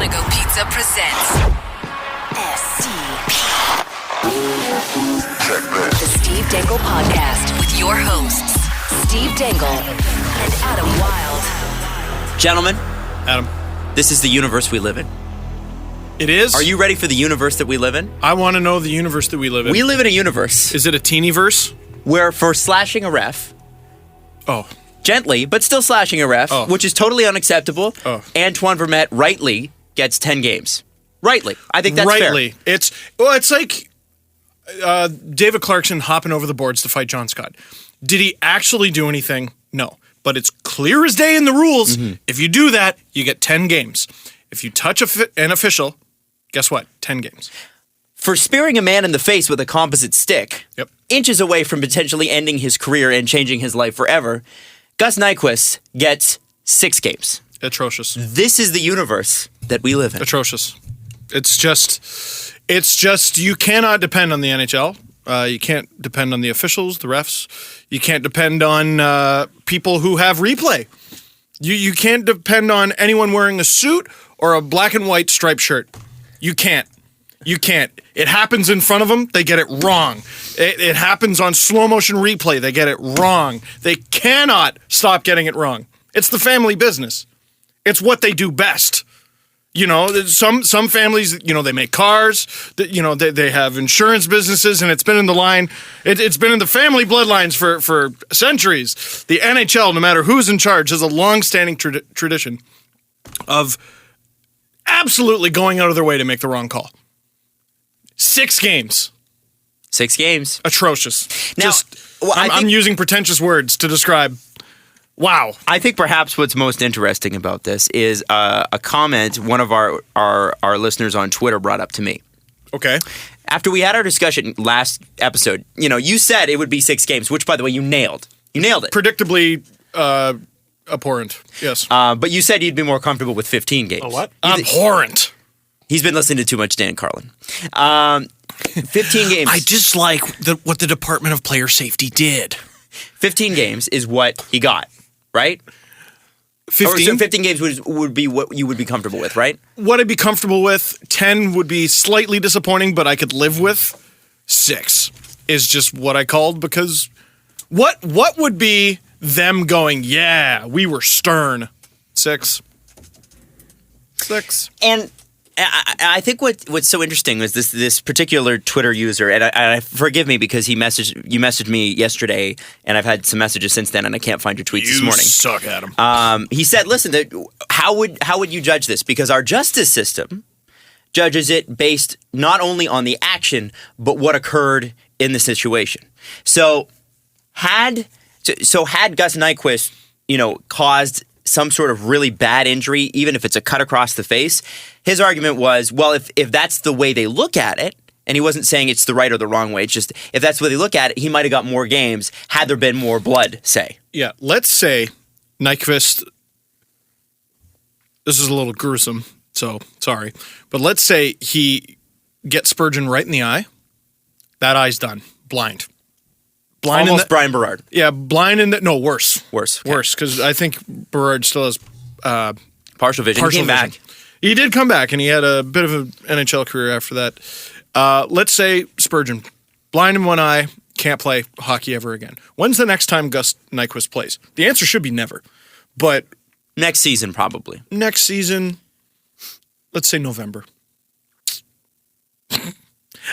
Monaco Pizza presents STP. The Steve Dangle Podcast with your hosts, Steve Dangle and Adam Wilde. Gentlemen, Adam, this is the universe we live in. it is? Are you ready for the universe that we live in? I want to know the universe that we live in. We live in a universe Is it a teeny verse? where for slashing a ref, Oh. gently, but still slashing a ref, Oh. which is totally unacceptable, Antoine Vermette rightly gets 10 games. Rightly. I think that's Rightly. fair. It's like David Clarkson hopping over the boards to fight John Scott. Did he actually do anything? No. But it's clear as day in the rules. Mm-hmm. If you do that, you get 10 games. If you touch an official, guess what? 10 games. For spearing a man in the face with a composite stick, Yep. inches away from potentially ending his career and changing his life forever, Gus Nyquist gets 6 games. Atrocious. This is the universe that we live in. Atrocious. It's just you cannot depend on the NHL. You can't depend on the officials, the refs. You can't depend on people who have replay. You can't depend on anyone wearing a suit or a black and white striped shirt. You can't. You can't. It happens in front of them, they get it wrong. It happens on slow motion replay, they get it wrong. They cannot stop getting it wrong. It's the family business. It's what they do best. You know, some families, you know, they make cars, you know, they have insurance businesses, and it's been in the line, it's been in the family bloodlines for centuries. The NHL, no matter who's in charge, has a long-standing tradition of absolutely going out of their way to make the wrong call. 6 games. 6 games. Atrocious. Now, I'm using pretentious words to describe. Wow. I think perhaps what's most interesting about this is a comment one of our listeners on Twitter brought up to me. Okay. After we had our discussion last episode, you know, you said it would be 6 games, which, by the way, you nailed. You nailed it. Predictably abhorrent. Yes. But you said you'd be more comfortable with 15 games. A what? Abhorrent. He's been listening to too much Dan Carlin. 15 games. I dislike what the Department of Player Safety did. 15 games is what he got, right? 15? So 15 games would be what you would be comfortable with, right? What I'd be comfortable with, 10 would be slightly disappointing, but I could live with. 6 is just what I called, because what would be them going, yeah, we were stern. 6. And I think what's so interesting was this particular Twitter user, and I forgive me because you messaged me yesterday, and I've had some messages since then, and I can't find your tweets this morning. You suck, Adam. He said, "Listen, how would you judge this? Because our justice system judges it based not only on the action but what occurred in the situation. So had Gus Nyquist, you know, caused some sort of really bad injury, even if it's a cut across the face, his argument was, well, if that's the way they look at it, and he wasn't saying it's the right or the wrong way, it's just if that's the way they look at it, he might have got more games had there been more blood, say. Yeah, let's say Nyquist, this is a little gruesome, so sorry, but let's say he gets Spurgeon right in the eye. That eye's done. Blind. Almost Brian Berard. Yeah, blind in the... No, worse. Worse, because I think Berard still has... Partial vision. He came back. He did come back, and he had a bit of an NHL career after that. Let's say Spurgeon, blind in one eye, can't play hockey ever again. When's the next time Gus Nyquist plays? The answer should be never. But... Next season, probably. Next season, let's say November.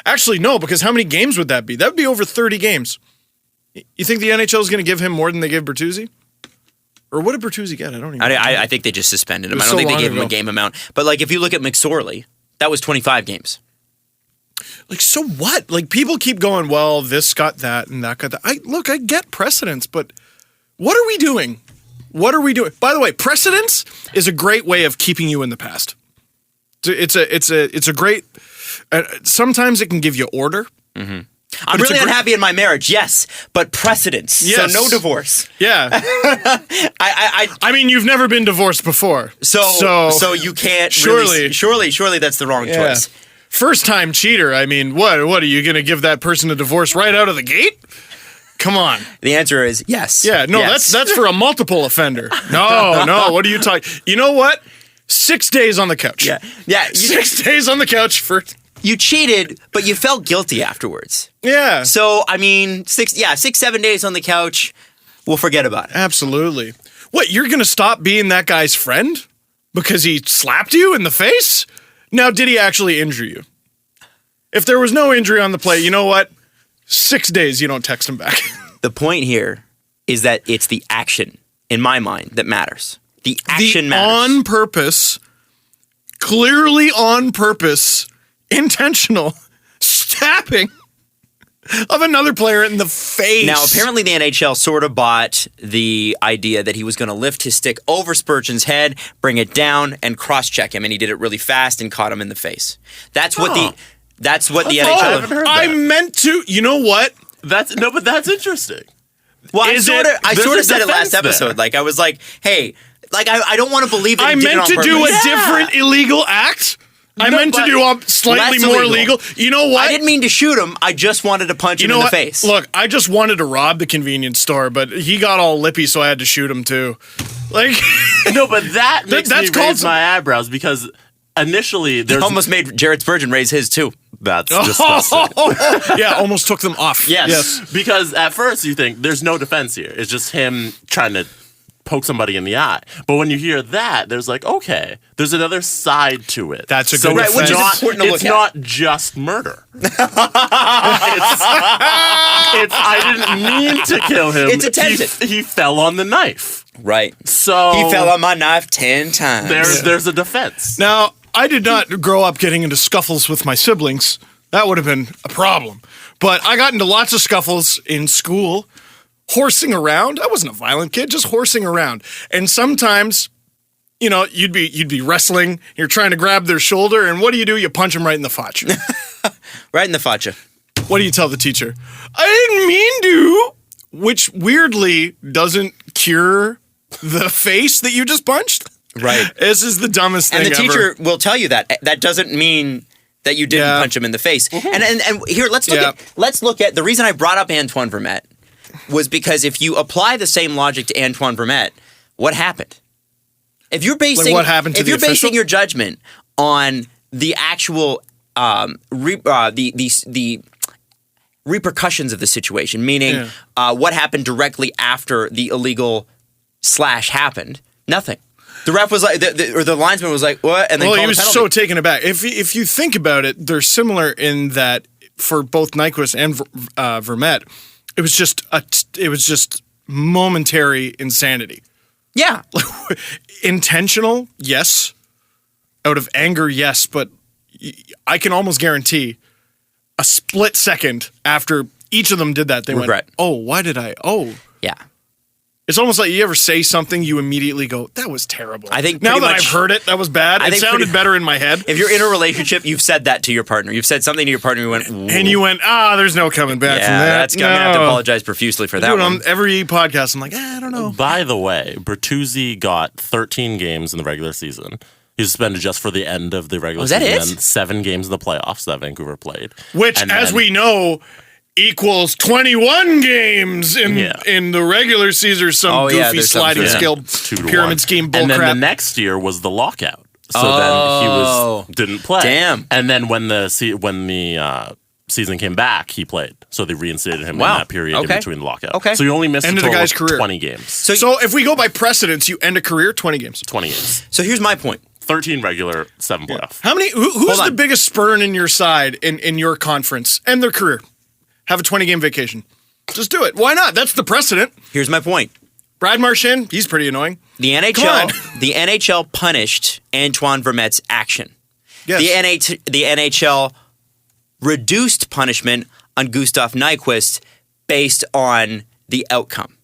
Actually, no, because how many games would that be? That would be over 30 games. You think the NHL is going to give him more than they gave Bertuzzi? Or what did Bertuzzi get? I don't even know. I think they just suspended him. I don't think they gave him a game amount. But, like, if you look at McSorley, that was 25 games. Like, so what? Like, people keep going, well, this got that and that got that. I get precedence, but what are we doing? What are we doing? By the way, precedence is a great way of keeping you in the past. It's a great... sometimes it can give you order. Mm-hmm. I'm really unhappy in my marriage, yes, but precedence. Yes. So no divorce. Yeah. I mean, you've never been divorced before. So you can't surely that's the wrong choice. First time cheater. I mean, what are you going to give that person a divorce right out of the gate? Come on. The answer is yes. Yeah, no, yes. that's for a multiple offender. No, what are you talking? You know what? 6 days on the couch. Yeah. 6 days on the couch for... You cheated, but you felt guilty afterwards. Yeah. So, I mean, 7 days on the couch, we'll forget about it. Absolutely. What, you're going to stop being that guy's friend because he slapped you in the face? Now, did he actually injure you? If there was no injury on the play, you know what? 6 days you don't text him back. The point here is that it's the action, in my mind, that matters. The action matters. On purpose, clearly on purpose, intentional stabbing of another player in the face. Now, apparently the NHL sort of bought the idea that he was going to lift his stick over Spurgeon's head, bring it down, and cross-check him, and he did it really fast and caught him in the face. That's what the NHL... I meant to... You know what? But that's interesting. Well, I sort of said it last episode. Like, I was like, hey, like, I don't want to believe that I he did it meant on to do a purpose. different illegal act. I meant to do a slightly less more illegal. illegal. You know what? I didn't mean to shoot him. I just wanted to punch him in the face. Look, I just wanted to rob the convenience store, but he got all lippy, so I had to shoot him too. Like, No, but that makes that's me raise my eyebrows because initially there's... Almost made Jared Spurgeon raise his too. That's disgusting. yeah, almost took them off. Yes. Because at first you think there's no defense here. It's just him trying to poke somebody in the eye. But when you hear that, there's like, okay, there's another side to it. That's a so good it's defense. Which is not, important to it's look not just murder. it's I didn't mean to kill him. It's attempted. He fell on the knife. Right. So He fell on my knife 10 times. there's a defense. Now, I did not grow up getting into scuffles with my siblings. That would have been a problem. But I got into lots of scuffles in school, horsing around. I wasn't a violent kid, just horsing around. And sometimes, you know, you'd be wrestling, you're trying to grab their shoulder, and what do? You punch them right in the fotch. Right in the facha. What do you tell the teacher? I didn't mean to, which weirdly doesn't cure the face that you just punched. Right. This is the dumbest thing And the ever. teacher will tell you that. That doesn't mean that you didn't punch him in the face. And here, let's look at the reason I brought up Antoine Vermette was because if you apply the same logic to Antoine Vermette, what happened? If you're basing what happened to if the you're basing official? your judgment on the actual the repercussions of the situation, meaning what happened directly after the illegal slash happened, nothing. The ref was like, the linesman was like, what? And then well, called he a was penalty. so taken aback. If you think about it, they're similar in that for both Nyquist and Vermette, it was just momentary insanity. Yeah. Intentional, yes. Out of anger, yes. But I can almost guarantee a split second after each of them did that, they Regret. went, "Oh, why did I? Oh." Yeah. It's almost like you ever say something, you immediately go, "That was terrible." I think now pretty that much- I've heard it, that was bad. I It think sounded pretty- better in my head. If you're in a relationship, you've said that to your partner. You've said something to your partner. You went, "Ooh." And you went, there's no coming back from that. I'm gonna have to apologize profusely for that Dude, one. on every podcast, I'm like, I don't know. By the way, Bertuzzi got 13 games in the regular season. He was suspended just for the end of the regular Was that season. it? And 7 games in the playoffs that Vancouver played. Which, And as then- we know, equals 21 games in the regular season. Some goofy there's some sliding sort of- scale 2-1. pyramid scheme bullcrap. And then the next year was the lockout. So then he didn't play. Damn. And then when the season came back, he played. So they reinstated him in that period in between the lockout. Okay. So he only missed Ended a the total guy's of career. 20 games. So if we go by precedence, you end a career 20 games. 20 games. So here's my point. 13 regular, 7 playoff. How many? Who's Hold the on. biggest spurn in your side in your conference and their career? Have a 20-game vacation. Just do it. Why not? That's the precedent. Here's my point. Brad Marchand, he's pretty annoying. The Come NHL punished Antoine Vermette's action. Yes. The NHL reduced punishment on Gustav Nyquist based on the outcome.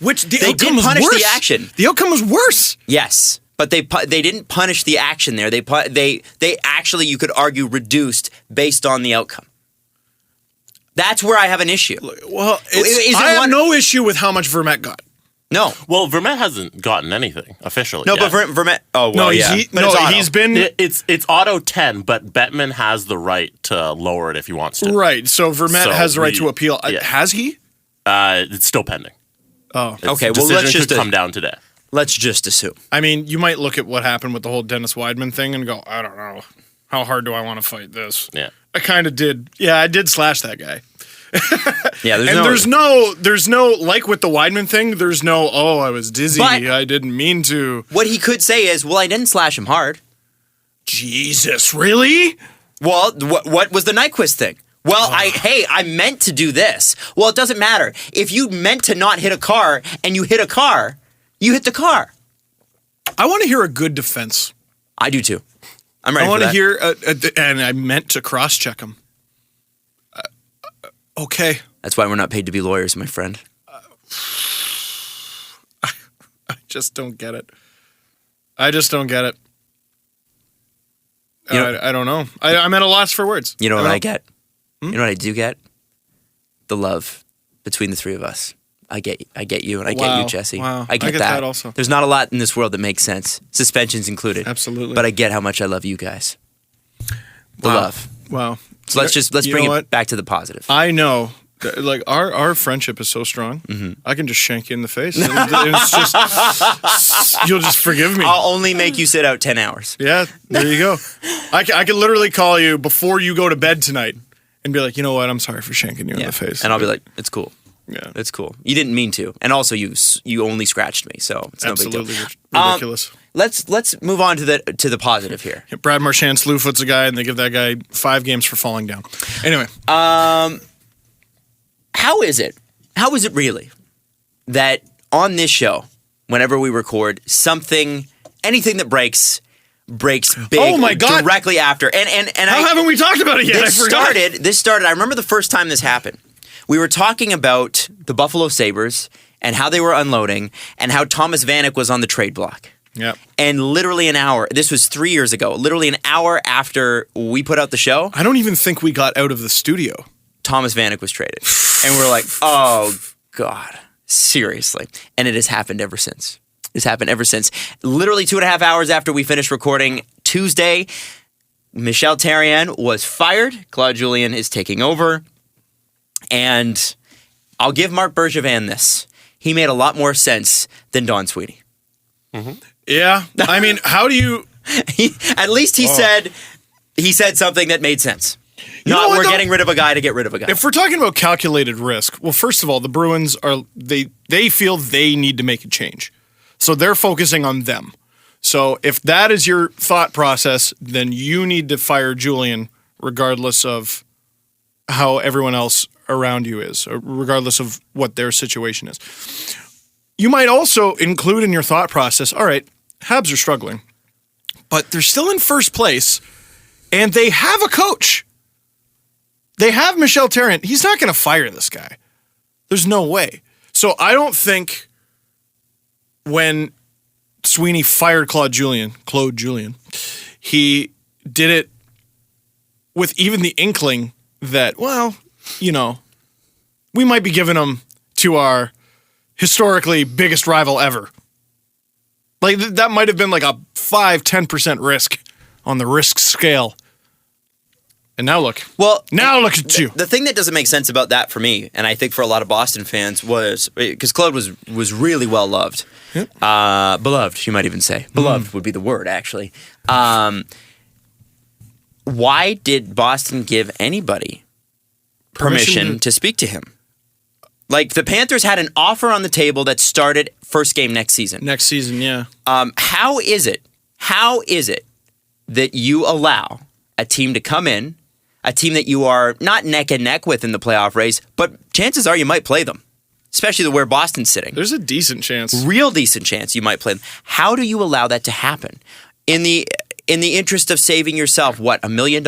Which the They outcome did was punish worse. the action. The outcome was worse. Yes, but they didn't punish the action there. They actually, you could argue, reduced based on the outcome. That's where I have an issue. Well, Is it I have one- no issue with how much Vermette got. No, Well, Vermette hasn't gotten anything officially. no, yet. but Vermette. Oh well, No, yeah. he's, But it's auto. he's been It's auto 10, but Bettman has the right to lower it if he wants to. right. So Vermette So has the right we- to appeal. yeah. Has he? It's still pending. Oh, Its Okay, well, decision let's just could come down today. Let's just assume. I mean, you might look at what happened with the whole Dennis Weidman thing and go, I don't know. How hard do I want to fight this? Yeah. I kind of did. Yeah, I did slash that guy. Yeah, there's no, like with the Weidman thing, there's no, I was dizzy. But I didn't mean to. what he could say is, well, I didn't slash him hard. Jesus, really? Well, what was the Nyquist thing? Well, I meant to do this. Well, it doesn't matter. If you meant to not hit a car and you hit a car, you hit the car. I want to hear a good defense. I do too. I'm ready I want for to that. hear, and I meant to cross-check him. Okay. That's why we're not paid to be lawyers, my friend. I just don't get it. I just don't get it. I don't know. I'm at a loss for words. You know what I get? You know what I do get? The love between the three of us. I get you, and I get you, Jesse. Wow. I get that. Also. There's not a lot in this world that makes sense, suspensions included. Absolutely. But I get how much I love you guys. The love. Wow. So let's bring it back to the positive. I know. Like our friendship is so strong. Mm-hmm. I can just shank you in the face. And it's just you'll just forgive me. I'll only make you sit out 10 hours. Yeah, there you go. I can literally call you before you go to bed tonight and be like, you know what? I'm sorry for shanking you in the face. And I'll be like, it's cool. Yeah, it's cool. You didn't mean to, and also you only scratched me, so it's no big deal. Absolutely ridiculous. Let's move on to the positive here. Yeah, Brad Marchand slew-foots a guy, and they give that guy 5 games for falling down. Anyway, how is it really that on this show, whenever we record, anything that breaks big oh my God. directly after. And how haven't we talked about it yet? This started, I remember the first time this happened. We were talking about the Buffalo Sabres and how they were unloading and how Thomas Vanek was on the trade block. Yep. And literally an hour, this was 3 years ago, literally an hour after we put out the show, I don't even think we got out of the studio. Thomas Vanek was traded. And we're like, oh, God, seriously. And it has happened ever since. It's happened ever since. Literally 2.5 hours after we finished recording Tuesday, Michel Therrien was fired. Claude Julien is taking over. And I'll give Marc Bergevin this. He made a lot more sense than Don Sweeney. Mm-hmm. Yeah. I mean, how do you... At least he said something that made sense. We're getting rid of a guy to get rid of a guy. If we're talking about calculated risk, well, first of all, the Bruins they feel they need to make a change. So they're focusing on them. So if that is your thought process, then you need to fire Julien regardless of how everyone else around you is, or regardless of what their situation is. You might also include in your thought process, all right, Habs are struggling, but they're still in first place, and they have a coach. They have Michel Therrien. He's not going to fire this guy. There's no way. So I don't think when Sweeney fired Claude Julien, he did it with even the inkling that, well, we might be giving him to our historically biggest rival ever. Like, that might have been like a 5-10% risk on the risk scale. And now look. Well, look at you. The thing that doesn't make sense about that for me, and I think for a lot of Boston fans, was because Claude was really well loved. Yep. Beloved, you might even say. Beloved would be the word, actually. Why did Boston give anybody permission to speak to him? Like, the Panthers had an offer on the table that started first game next season. Next season, yeah. How is it that you allow a team to come in, a team that you are not neck and neck with in the playoff race, but chances are you might play them, especially where Boston's sitting. There's a decent chance. Real decent chance you might play them. How do you allow that to happen? In the interest of saving yourself, what, $1 million?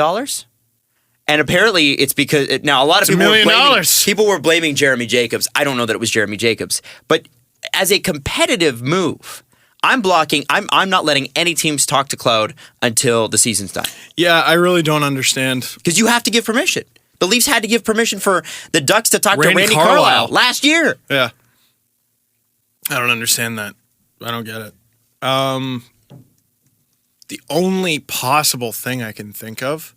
And apparently it's because now a lot of people were blaming Jeremy Jacobs. I don't know that it was Jeremy Jacobs, but as a competitive move, I'm not letting any teams talk to Claude until the season's done. Yeah, I really don't understand. Because you have to give permission. The Leafs had to give permission for the Ducks to talk to Randy Carlyle last year. Yeah. I don't understand that. I don't get it. The only possible thing I can think of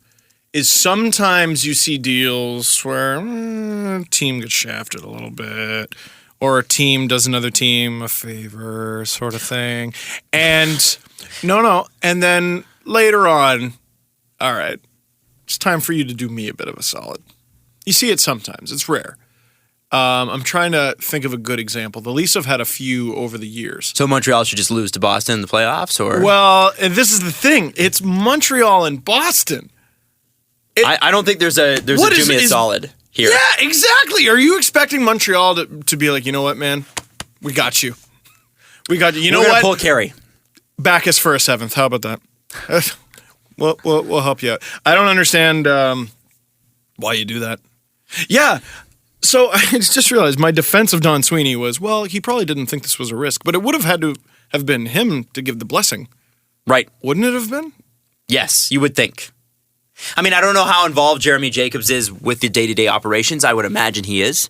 is sometimes you see deals where a team gets shafted a little bit, or a team does another team a favor sort of thing. And no. And then later on, all right, it's time for you to do me a bit of a solid. You see it sometimes. It's rare. I'm trying to think of a good example. The Leafs have had a few over the years. So Montreal should just lose to Boston in the playoffs, or Well, and this is the thing. It's Montreal and Boston. I don't think there's a do me a solid here. Yeah, exactly. Are you expecting Montreal to be like, you know what, man? We got you. We got you. You know We're gonna what? pull Carey. Back us for a seventh. How about that? We'll help you out. I don't understand why you do that. Yeah. So I just realized my defense of Don Sweeney was, well, he probably didn't think this was a risk, but it would have had to have been him to give the blessing. Right. Wouldn't it have been? Yes, you would think. I mean, I don't know how involved Jeremy Jacobs is with the day-to-day operations. I would imagine he is.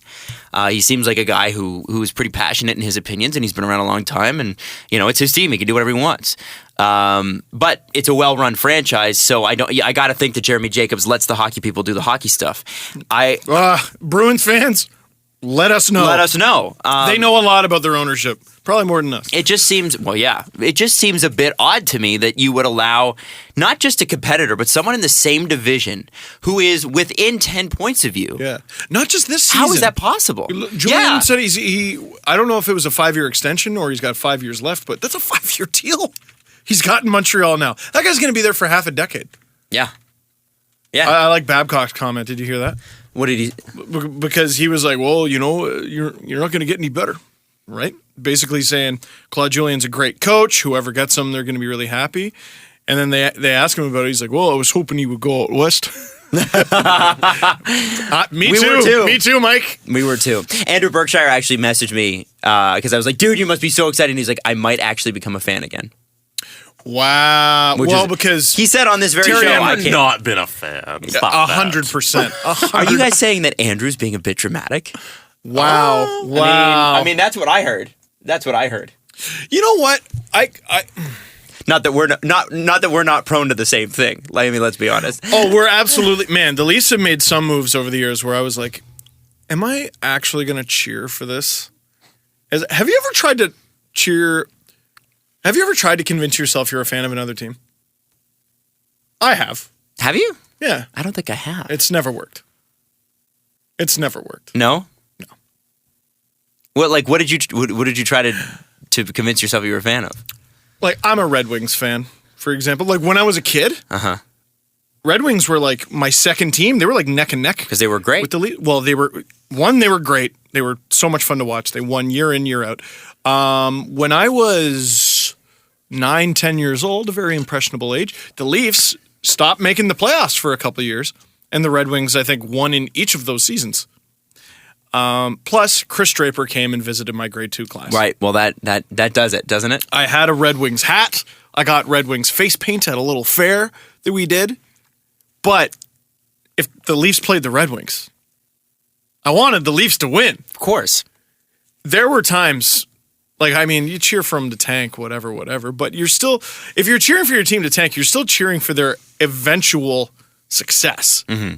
He seems like a guy who is pretty passionate in his opinions, and he's been around a long time, and, it's his team. He can do whatever he wants. But it's a well-run franchise, so I got to think that Jeremy Jacobs lets the hockey people do the hockey stuff. Bruins fans, let us know. Let us know. They know a lot about their ownership. Probably more than us. It just seems, it just seems a bit odd to me that you would allow not just a competitor, but someone in the same division who is within 10 points of you. Yeah. Not just this season. How is that possible? Julian said I don't know if it was a 5-year extension or he's got 5 years left, but that's a 5-year deal. He's got in Montreal now. That guy's going to be there for half a decade. Yeah. Yeah. I like Babcock's comment. Did you hear that? What did he? Because he was like, well, you're not going to get any better, right? Basically saying Claude Julien's a great coach. Whoever gets him, they're going to be really happy. And then they ask him about it. He's like, well, I was hoping he would go out west. Me too, Mike. We were too. Andrew Berkshire actually messaged me because I was like, dude, you must be so excited. And he's like, I might actually become a fan again. Wow. Because he said on this very Terry show, I've not been a fan. 100%. Are you guys saying that Andrew's being a bit dramatic? Wow. I mean, that's what I heard. You know what? I not that we're not prone to the same thing. I mean, let's be honest. Oh, we're absolutely, man. The Leafs have made some moves over the years where I was like, am I actually going to cheer for this? Have you ever tried to cheer? Have you ever tried to convince yourself you're a fan of another team? I have. Have you? Yeah. I don't think I have. It's never worked. No? No. What did you try to convince yourself you were a fan of? Like, I'm a Red Wings fan, for example. Like, when I was a kid, Red Wings were like my second team. They were like neck and neck. Because they were great. With the lead. Well, they were great. They were so much fun to watch. They won year in, year out. When I was 9, 10 years old, a very impressionable age, the Leafs stopped making the playoffs for a couple of years. And the Red Wings, I think, won in each of those seasons. Plus, Chris Draper came and visited my grade 2 class. Right. Well, that does it, doesn't it? I had a Red Wings hat. I got Red Wings face paint at a little fair that we did. But if the Leafs played the Red Wings, I wanted the Leafs to win. Of course. There were times, you cheer for them to tank, whatever. But you're still, if you're cheering for your team to tank, you're still cheering for their eventual success. Mm-hmm.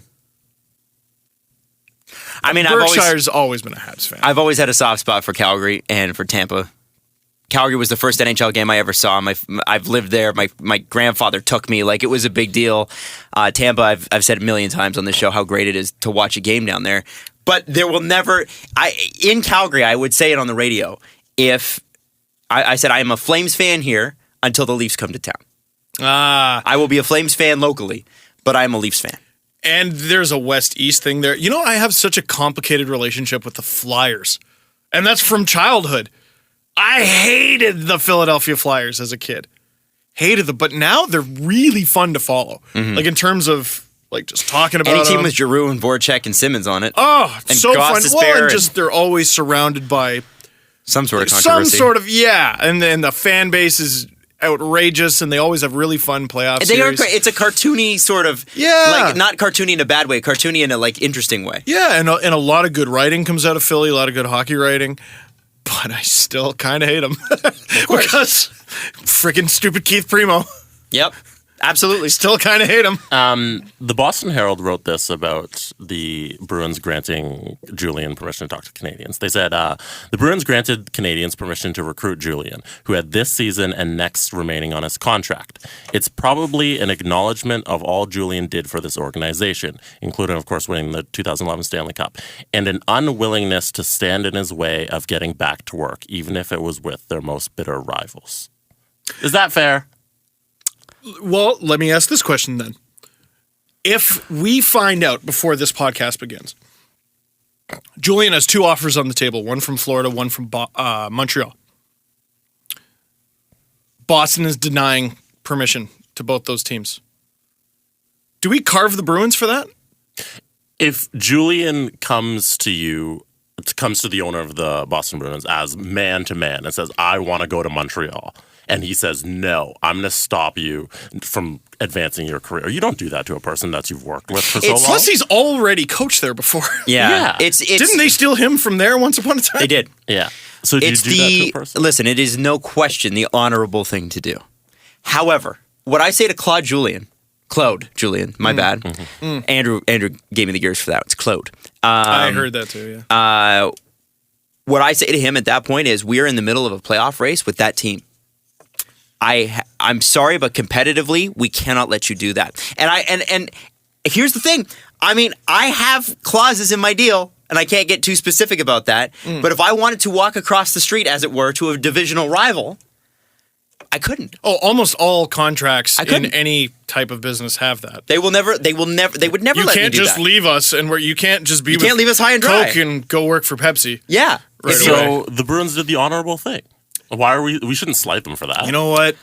I mean, Berkshire's always been a Habs fan. I've always had a soft spot for Calgary and for Tampa. Calgary was the first NHL game I ever saw. I've lived there. My grandfather took me. It was a big deal. Tampa, I've said a million times on this show how great it is to watch a game down there. But there will never... in Calgary, I would say it on the radio, if... I said I am a Flames fan here until the Leafs come to town. I will be a Flames fan locally, but I am a Leafs fan. And there's a West-East thing there. I have such a complicated relationship with the Flyers. And that's from childhood. I hated the Philadelphia Flyers as a kid. Hated them. But now they're really fun to follow. Mm-hmm. In terms of, just talking about any team with Giroux and Voracek and Simmons on it. Oh, and so fun. Well, and just they're always surrounded by... some sort of controversy. Yeah. And then the fan base is outrageous, and they always have really fun playoff series. They are great. It's a cartoony sort of, not cartoony in a bad way, cartoony in a interesting way. Yeah, and a lot of good writing comes out of Philly, a lot of good hockey writing, but I still kind of hate them because freaking stupid Keith Primo. Yep. Absolutely. Still kind of hate him. The Boston Herald wrote this about the Bruins granting Julian permission to talk to Canadians. They said, the Bruins granted Canadians permission to recruit Julian, who had this season and next remaining on his contract. It's probably an acknowledgement of all Julian did for this organization, including, of course, winning the 2011 Stanley Cup, and an unwillingness to stand in his way of getting back to work, even if it was with their most bitter rivals. Is that fair? Well, let me ask this question then. If we find out before this podcast begins, Julian has 2 offers on the table, one from Florida, one from Montreal. Boston is denying permission to both those teams. Do we carve the Bruins for that? If Julian comes to you, comes to the owner of the Boston Bruins as man to man and says, I want to go to Montreal, and he says, no, I'm going to stop you from advancing your career. You don't do that to a person that you've worked with for so long. Plus, he's already coached there before. Yeah. Didn't they steal him from there once upon a time? They did. Yeah. So do you do that to a person? Listen, it is no question the honorable thing to do. However, what I say to Claude Julien, my bad. Mm-hmm. Andrew gave me the gears for that. It's Claude. I heard that too, yeah. What I say to him at that point is we are in the middle of a playoff race with that team. I'm sorry, but competitively, we cannot let you do that. And here's the thing. I mean, I have clauses in my deal, and I can't get too specific about that. But if I wanted to walk across the street, as it were, to a divisional rival, I couldn't. Oh, almost all contracts in any type of business have that. They would never let me do that. You can't just leave us, and you can't just be. You can't leave us high and dry. Coke and go work for Pepsi. Yeah. Right so away. the Bruins did the honorable thing. Why are we shouldn't slight them for that. You know what?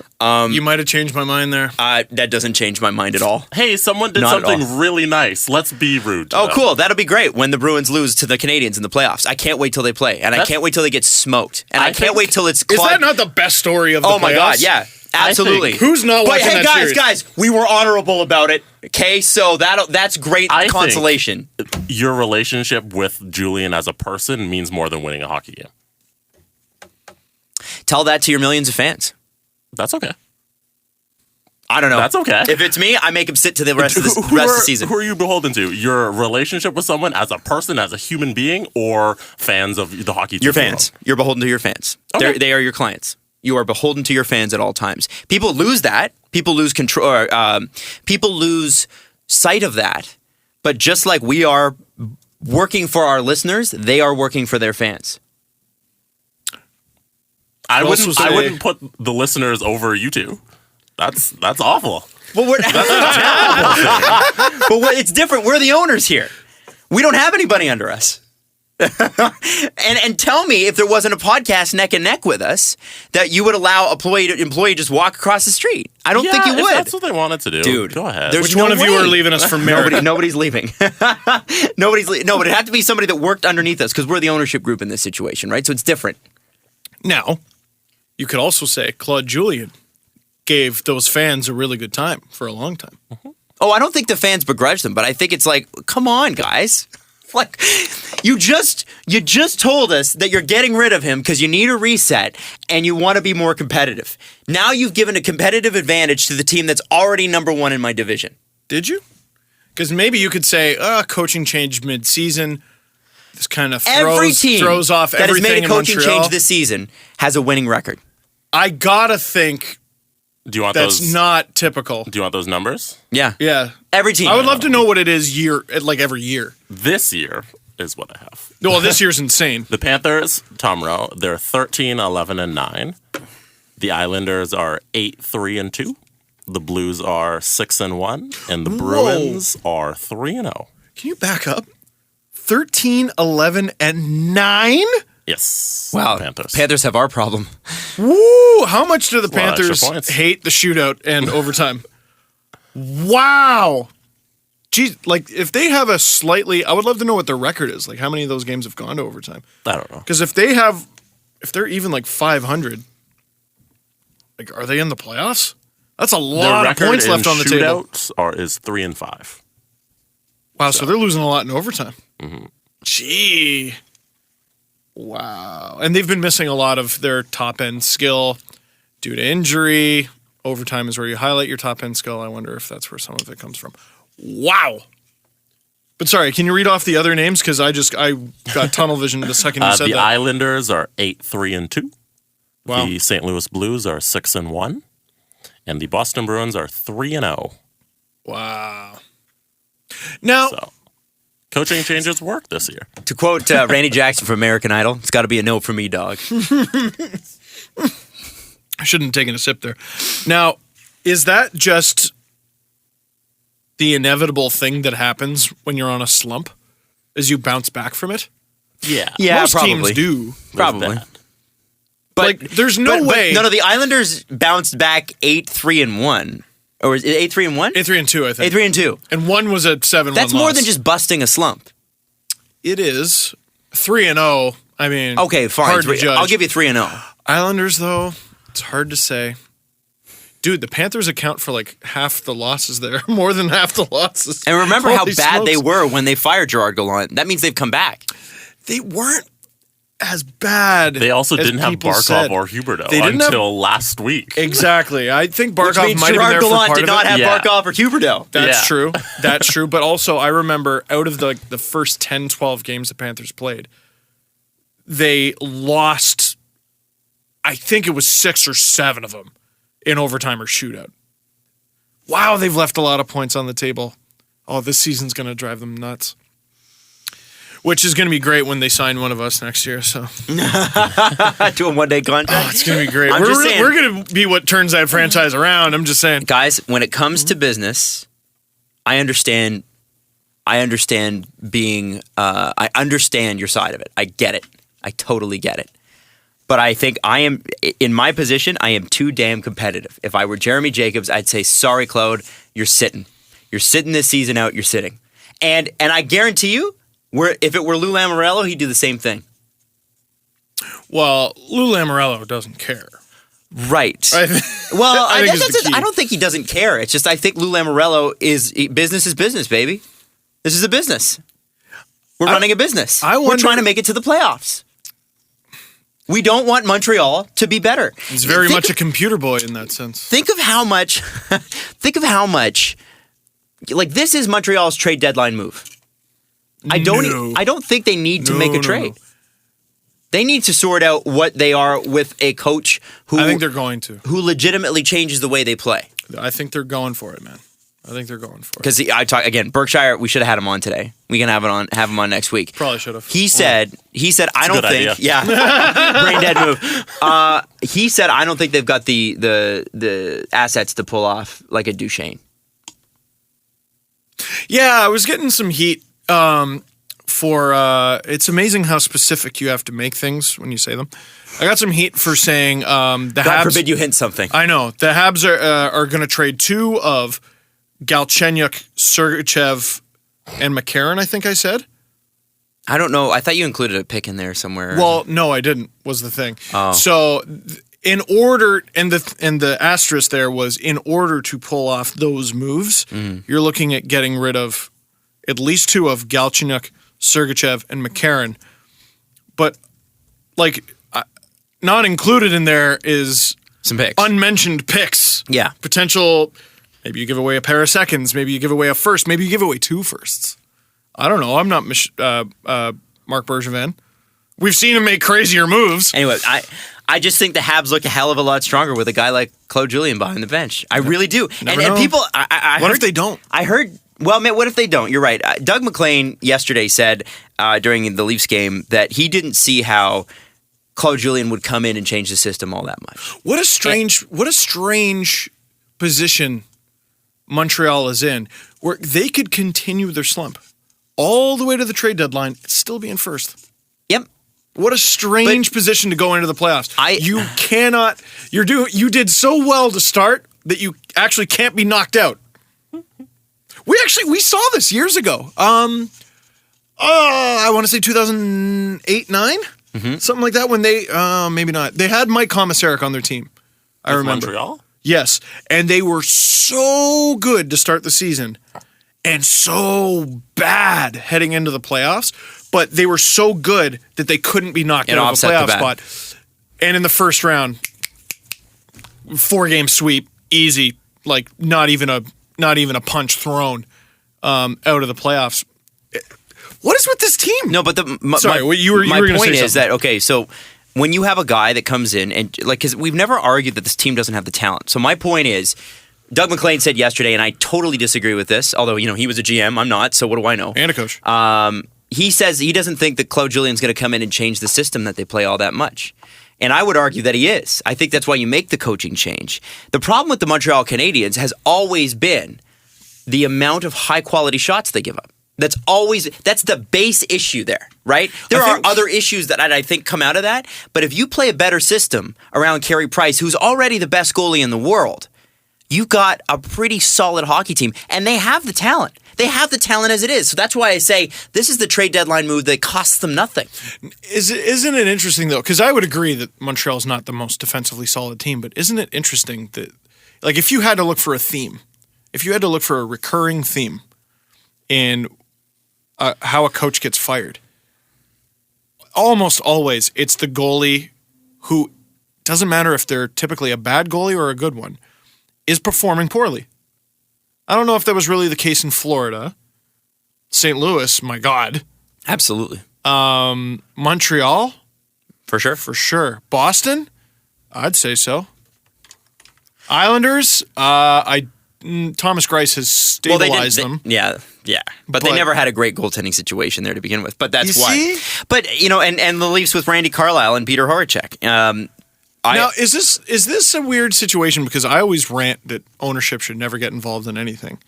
You might have changed my mind there. That doesn't change my mind at all. Hey, someone did something really nice. Let's be rude to them. Cool. That'll be great when the Bruins lose to the Canadians in the playoffs. I can't wait till they play. And I can't wait till they get smoked. And I can't wait till it's Is that not the best story of the playoffs? Oh my God, yeah. Absolutely. Who's not watching that series? Guys, we were honorable about it. Okay, so that's great consolation. Your relationship with Julian as a person means more than winning a hockey game. Tell that to your millions of fans. That's okay. I don't know. That's okay. If it's me, I make him sit to the rest of the season. Who are you beholden to? Your relationship with someone as a person, as a human being, or fans of the hockey team? Your fans. You're beholden to your fans. Okay. They are your clients. You are beholden to your fans at all times. People lose that. People lose control. People lose sight of that. But just like we are working for our listeners, they are working for their fans. I wouldn't put the listeners over you two. That's awful. Well, that's a terrible thing. But it's different. We're the owners here. We don't have anybody under us. and tell me if there wasn't a podcast neck and neck with us that you would allow employee to just walk across the street. I don't think you would. If that's what they wanted to do. Dude, go ahead. Which one of you are leaving us for merit? Nobody's leaving. No, but it had to be somebody that worked underneath us because we're the ownership group in this situation, right? So it's different. Now, you could also say Claude Julien gave those fans a really good time for a long time. Mm-hmm. Oh, I don't think the fans begrudge them, but I think it's like, come on, guys. Like, you just told us that you're getting rid of him because you need a reset and you want to be more competitive. Now you've given a competitive advantage to the team that's already number one in my division. Did you? Because maybe you could say, coaching change mid-season. This kind of throws off that everything has made a coaching in Montreal. change this season has a winning record. I gotta think do you want that's not typical. Do you want those numbers? Yeah. Yeah. Every team. I would love to know what it is every year. This year is what I have. Well, this year's insane. The Panthers, Tom Rowe, they're 13, 11, and 9. The Islanders are 8, 3, and 2. The Blues are 6 and 1, and the Bruins are 3 and 0. Can you back up? 13, 11, and 9? Yes. Wow. Panthers have our problem. Woo! How much do the Well, Panthers extra points. hate the shootout and overtime? Wow. Geez, like if they have I would love to know what their record is. Like how many of those games have gone to overtime? I don't know. Because if they're even like 500, like are they in the playoffs? That's a lot of points left on the table. Is 3 and 5. Wow, so they're losing a lot in overtime. Mm-hmm. Gee. Wow. And they've been missing a lot of their top end skill due to injury Overtime is where you highlight your top end skill. I wonder if that's where some of it comes from. Wow. But sorry, can you read off the other names? Because I got tunnel vision the second you said the that. Islanders are 8-3-2. Wow. The St. Louis Blues are 6-1. And the Boston Bruins are 3-0. Wow. Now, So, coaching changes work this year. To quote Randy Jackson from American Idol, it's got to be a no for me, dog. I shouldn't have taken a sip there. Now, is that just the inevitable thing that happens when you're on a slump? As you bounce back from it? Yeah. Yeah, Most probably. teams do. Probably. That. But Like, there's no way. No, the Islanders bounced back 8-3-1. Or is it 8-3-1? 8-3-2, I think. 8-3-2. And one was a 7-1 That's more loss. than just busting a slump. It is 3-0. I mean, Okay, fine. hard to judge. I'll give you 3-0. Islanders, though, it's hard to say. Dude, the Panthers account for like half the losses there. More than half the losses. And remember how Holy bad they smokes. were when they fired Gerard Gallant. That means they've come back. They weren't as bad. They also as didn't have people Barkov said. or Huberdeau They didn't have- until last week. Exactly. I think Which Barkov means might have been Gerard there for Gallant part did of not it. have Yeah. Barkov or Huberdeau. That's Yeah. true. That's true. But also, I remember out of the first 10, 12 games the Panthers played, they lost, I think it was 6 or 7 of them in overtime or shootout. Wow, they've left a lot of points on the table. Oh, this season's going to drive them nuts. Which is going to be great when they sign one of us next year. So To a one-day contract. it's going to be great. I'm just saying. We're going to be what turns that franchise around. I'm just saying. Guys, when it comes to business, I understand being I understand your side of it. I get it. I totally get it. But I think I am in my position, I am too damn competitive. If I were Jeremy Jacobs, I'd say, sorry, Claude, you're sitting. You're sitting this season out, you're sitting. And I guarantee you, if it were Lou Lamoriello, he'd do the same thing. Well, Lou Lamoriello doesn't care. Right. I Well, think is the key. I don't think he doesn't care. It's just I think Lou Lamoriello is business, baby. This is a business. We're running a business. I We're wonder- trying to make it to the playoffs. We don't want Montreal to be better. He's very much a computer boy in that sense. Think of how much. Like this is Montreal's trade deadline move. I don't think they need to make a trade. No. They need to sort out what they are with a coach who I think they're going to. who legitimately changes the way they play. I think they're going for it, man. I think they're going for it. Because I talk again, Berkshire. We should have had him on today. We can have him on next week. Probably should have. He said, I don't good think, idea. yeah, brain dead move. He said, I don't think they've got the assets to pull off like a Duchesne. Yeah, I was getting some heat for. It's amazing how specific you have to make things when you say them. I got some heat for saying the God Habs. forbid you hint something. I know the Habs are going to trade 2 of Galchenyuk, Sergachev, and McCarron. I think I said. I don't know. I thought you included a pick in there somewhere. Well, no, I didn't. Was the thing. Oh. So, in order, and the asterisk there was in order to pull off those moves, you're looking at getting rid of at least 2 of Galchenyuk, Sergachev, and McCarron. But like, not included in there is some picks. unmentioned picks. Yeah. Potential. Maybe you give away a pair of seconds. Maybe you give away a first. Maybe you give away 2 firsts. I don't know. I'm not Mark Bergevin. We've seen him make crazier moves. Anyway, I just think the Habs look a hell of a lot stronger with a guy like Claude Julien behind the bench. I really do. And know. people, I What heard, if they don't? I heard. Well, man, what if they don't? You're right. Doug McLean yesterday said during the Leafs game that he didn't see how Claude Julien would come in and change the system all that much. What a strange position Montreal is in, where they could continue their slump all the way to the trade deadline and still be in first. Yep. What a strange position to go into the playoffs. You cannot. You did so well to start that you actually can't be knocked out. We saw this years ago. I want to say 2008, 9, something like that. When they maybe not. They had Mike Komisarek on their team. I remember. Montreal? Yes, and they were so good to start the season and so bad heading into the playoffs, but they were so good that they couldn't be knocked It out of a offset the playoff bad. spot. And in the first round, 4-game sweep, easy, like not even a punch thrown out of the playoffs. What is with this team? No, but my point is that, okay, so when you have a guy that comes in and like, because we've never argued that this team doesn't have the talent. So my point is, Doug McLean said yesterday, and I totally disagree with this, although, he was a GM, I'm not, so what do I know? And a coach. He says he doesn't think that Claude Julien's going to come in and change the system that they play all that much. And I would argue that he is. I think that's why you make the coaching change. The problem with the Montreal Canadiens has always been the amount of high-quality shots they give up. That's the base issue there, right? There are other issues that I think come out of that, but if you play a better system around Carey Price, who's already the best goalie in the world, you've got a pretty solid hockey team, and they have the talent. They have the talent as it is. So that's why I say this is the trade deadline move that costs them nothing. Isn't it interesting, though? Because I would agree that Montreal's not the most defensively solid team, but isn't it interesting that, like, if you had to look for a theme, if you had to look for a recurring theme in how a coach gets fired, almost always it's the goalie who, doesn't matter if they're typically a bad goalie or a good one, is performing poorly. I don't know if that was really the case in Florida. St. Louis, my God. Absolutely. Montreal? For sure. For sure. Boston? I'd say so. Islanders? Thomas Greiss has stabilized them. Yeah. But they never had a great goaltending situation there to begin with. But that's why. See? But, and the Leafs with Randy Carlyle and Peter Horacek. Now, is this a weird situation? Because I always rant that ownership should never get involved in anything.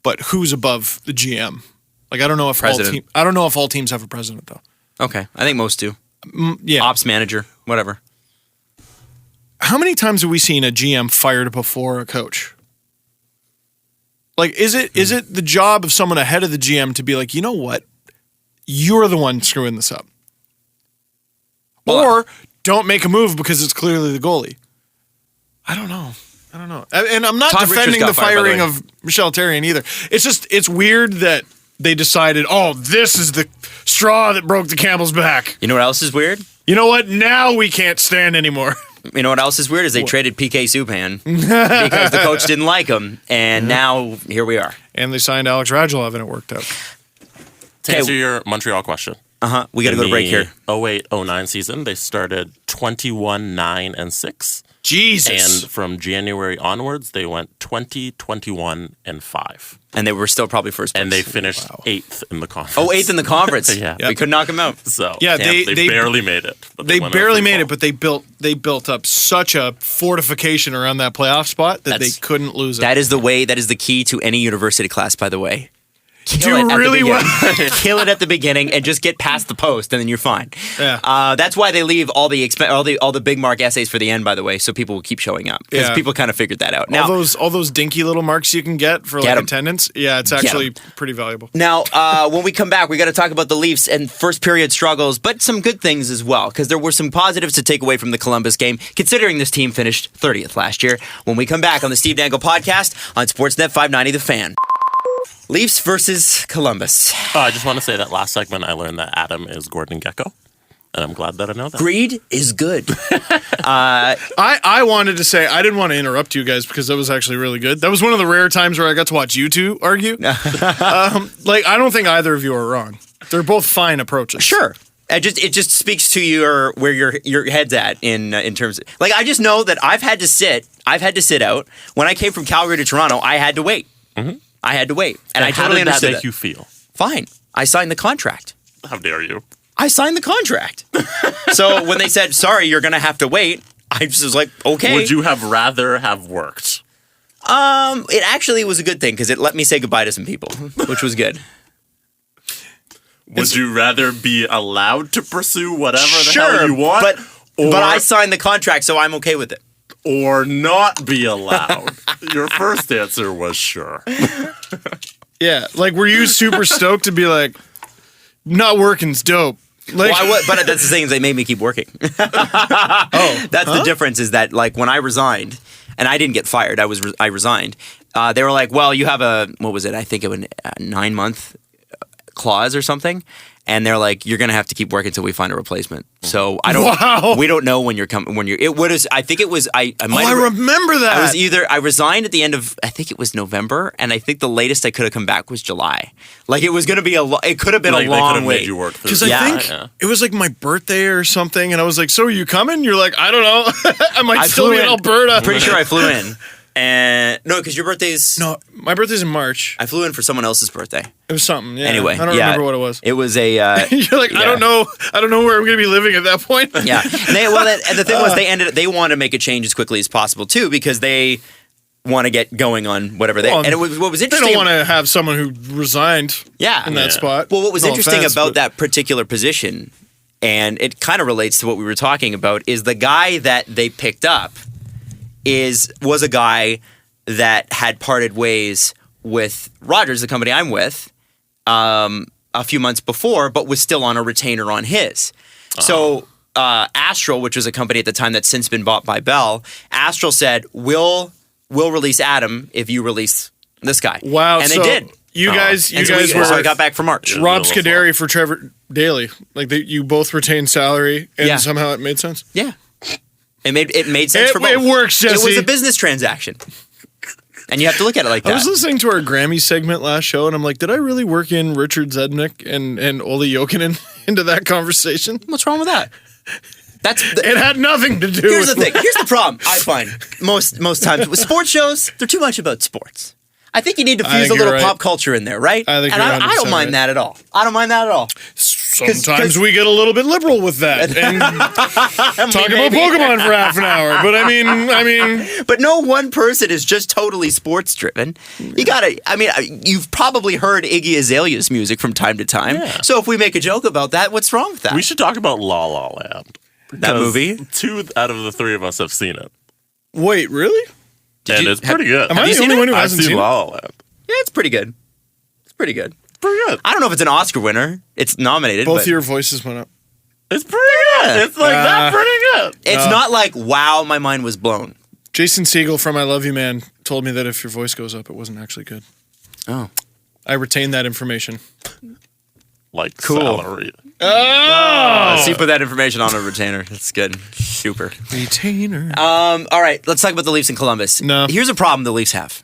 But who's above the GM? Like, I don't know if all teams have a president, though. Okay, I think most do. Yeah, ops manager, whatever. How many times have we seen a GM fired before a coach? Like, is it the job of someone ahead of the GM to be like, you know what, you're the one screwing this up, or don't make a move because it's clearly the goalie? I don't know. And I'm not defending the firing of Michel Therrien either. It's weird that they decided, this is the straw that broke the camel's back. You know what else is weird? You know what? Now we can't stand anymore. You know what else is weird is they traded PK Subban because the coach didn't like him, and now here we are. And they signed Alex Radulov, and it worked out. To answer your Montreal question. We got to go to break here. 08-09 season, they started 21-9-6. Jesus. And from January onwards, they went 20-21-5. And they were still probably first place. And they finished 8th in the conference. Oh, 8th in the conference. Yeah. We could knock them out. So yeah, they barely made it. They barely made it, but they built up such a fortification around that playoff spot that they couldn't lose it. That is the key to any university class, by the way. Do really well. Kill it at the beginning and just get past the post, and then you're fine. Yeah. That's why they leave all the big mark essays for the end, by the way, so people will keep showing up because people kind of figured that out. Now, all those dinky little marks you can get for like attendance. Yeah, it's actually pretty valuable. Now, when we come back, we got to talk about the Leafs and first period struggles, but some good things as well, because there were some positives to take away from the Columbus game, considering this team finished 30th last year. When we come back on the Steve Dangle podcast on Sportsnet 590 The Fan. Leafs versus Columbus. I just want to say that last segment I learned that Adam is Gordon Gekko, and I'm glad that I know that. Greed is good. I wanted to say, I didn't want to interrupt you guys because that was actually really good. That was one of the rare times where I got to watch you two argue. I don't think either of you are wrong. They're both fine approaches. Sure. It just speaks to where your head's at in terms of, like, I just know that I've had to sit out. When I came from Calgary to Toronto, I had to wait. Mm-hmm. I had to wait. And I totally understood how did that make you feel? Fine. I signed the contract. How dare you? I signed the contract. So when they said, sorry, you're going to have to wait, I just was like, okay. Would you have rather have worked? It actually was a good thing because it let me say goodbye to some people, which was good. Would you rather be allowed to pursue whatever the hell you want? But I signed the contract, so I'm okay with it. Or not be allowed? Your first answer was sure. Yeah, like, were you super stoked to be like, not working's dope? Like, but that's the thing, is they made me keep working. That's the difference, is that, like, when I resigned, and I didn't get fired, I resigned, they were like, well, you have I think it was a 9-month clause or something, and they're like, "You're going to have to keep working until we find a replacement." So we don't know when you're coming. I think it was. I remember that. I resigned at the end of, I think it was November, and I think the latest I could have come back was July. Like it was going to be it could have been a long wait. You work because I think it was like my birthday or something, and I was like, "So are you coming?" You're like, "I don't know. I might still be in Alberta." I'm pretty sure I flew in. And no, because your birthday's... No, my birthday's in March. I flew in for someone else's birthday. It was something, yeah. Anyway, I don't remember what it was. It was a... You're like, I don't know where I'm going to be living at that point. Yeah. And the thing was, they want to make a change as quickly as possible, too, because they want to get going on whatever they... and what was interesting... They don't want to have someone who resigned in that spot. Well, what was interesting about that particular position, and it kind of relates to what we were talking about, is the guy that they picked up was a guy that had parted ways with Rogers, the company I'm with, a few months before, but was still on a retainer on his. So Astral, which was a company at the time that's since been bought by Bell, Astral said, we'll release Adam if you release this guy. Wow. And they did. You guys were... So I got back for March. Rob Scuderi for Trevor Daly. Like you both retained salary, and somehow it made sense? Yeah. It made sense for both. It works, Jesse. It was a business transaction. And you have to look at it like that. I was listening to our Grammy segment last show, and I'm like, did I really work in Richard Zednick and Olli Jokinen into that conversation? What's wrong with that? It had nothing to do Here's with... the thing. Here's the problem, I find, most times. With sports shows, they're too much about sports. I think you need to fuse a little pop culture in there, right? I think I don't mind that at all. I don't mind that at all. Sometimes we get a little bit liberal with that and talk about Pokemon for half an hour. But I mean, but no one person is just totally sports driven. You gotta. I mean, you've probably heard Iggy Azalea's music from time to time. Yeah. So if we make a joke about that, what's wrong with that? We should talk about La La Land. That movie. 2 out of the 3 of us have seen it. Wait, really? It's pretty good. Am I the only one who hasn't seen La La Land? Yeah, it's pretty good. It's pretty good. Pretty good. I don't know if it's an Oscar winner. It's nominated. Both of your voices went up. It's pretty good. It's like that pretty good. It's not like, wow, my mind was blown. Jason Segel from I Love You Man told me that if your voice goes up, it wasn't actually good. Oh. I retained that information. Like salary. Oh! So you put that information on a retainer. That's good. Super. Retainer. All right, let's talk about the Leafs in Columbus. No. Here's a problem the Leafs have.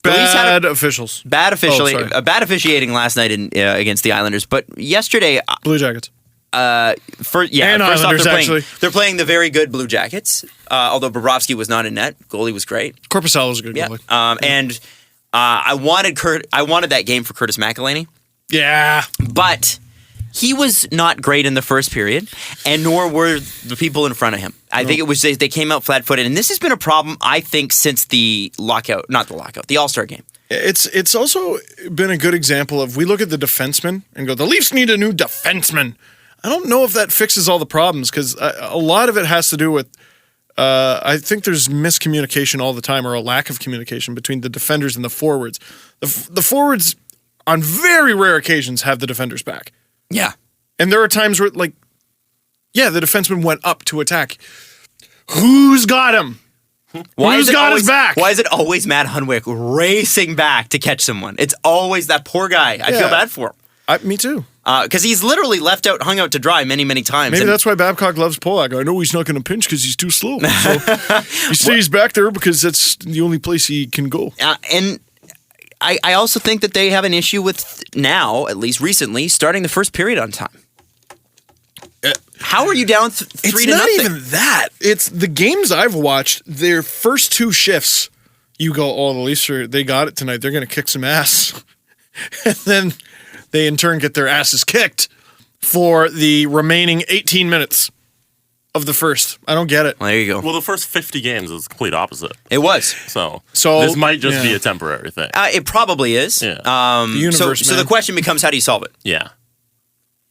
Bad officials. Bad officiating last night against the Islanders, but yesterday Blue Jackets. And First off, Islanders, actually. They're playing the very good Blue Jackets. Although Bobrovsky was not in net, goalie was great. Korpisalo was a good goalie. And I wanted that game for Curtis McElhinney. Yeah, but he was not great in the first period, and nor were the people in front of him. I think it was they came out flat-footed, and this has been a problem, I think, since the All-Star game. It's also been a good example of, we look at the defensemen and go, the Leafs need a new defenseman. I don't know if that fixes all the problems, because a lot of it has to do with, I think there's miscommunication all the time, or a lack of communication between the defenders and the forwards. The forwards, on very rare occasions, have the defenders back. Yeah. And there are times where, the defenseman went up to attack. Who's got him? Who's got his back? Why is it always Matt Hunwick racing back to catch someone? It's always that poor guy. I feel bad for him. Me too. Because he's literally hung out to dry many, many times. Maybe that's why Babcock loves Polak. I know he's not going to pinch because he's too slow. So he stays back there because that's the only place he can go. And I also think that they have an issue with now, at least recently, starting the first period on time. How are you down 3-0? It's not even that. It's the games I've watched, their first 2 shifts, you go, oh, the Leafs they got it tonight. They're going to kick some ass. And then they in turn get their asses kicked for the remaining 18 minutes of the first. I don't get it. Well, there you go. Well, the first 50 games is the complete opposite. It was. So this might just be a temporary thing. It probably is. Yeah. The universe, so the question becomes, how do you solve it? Yeah.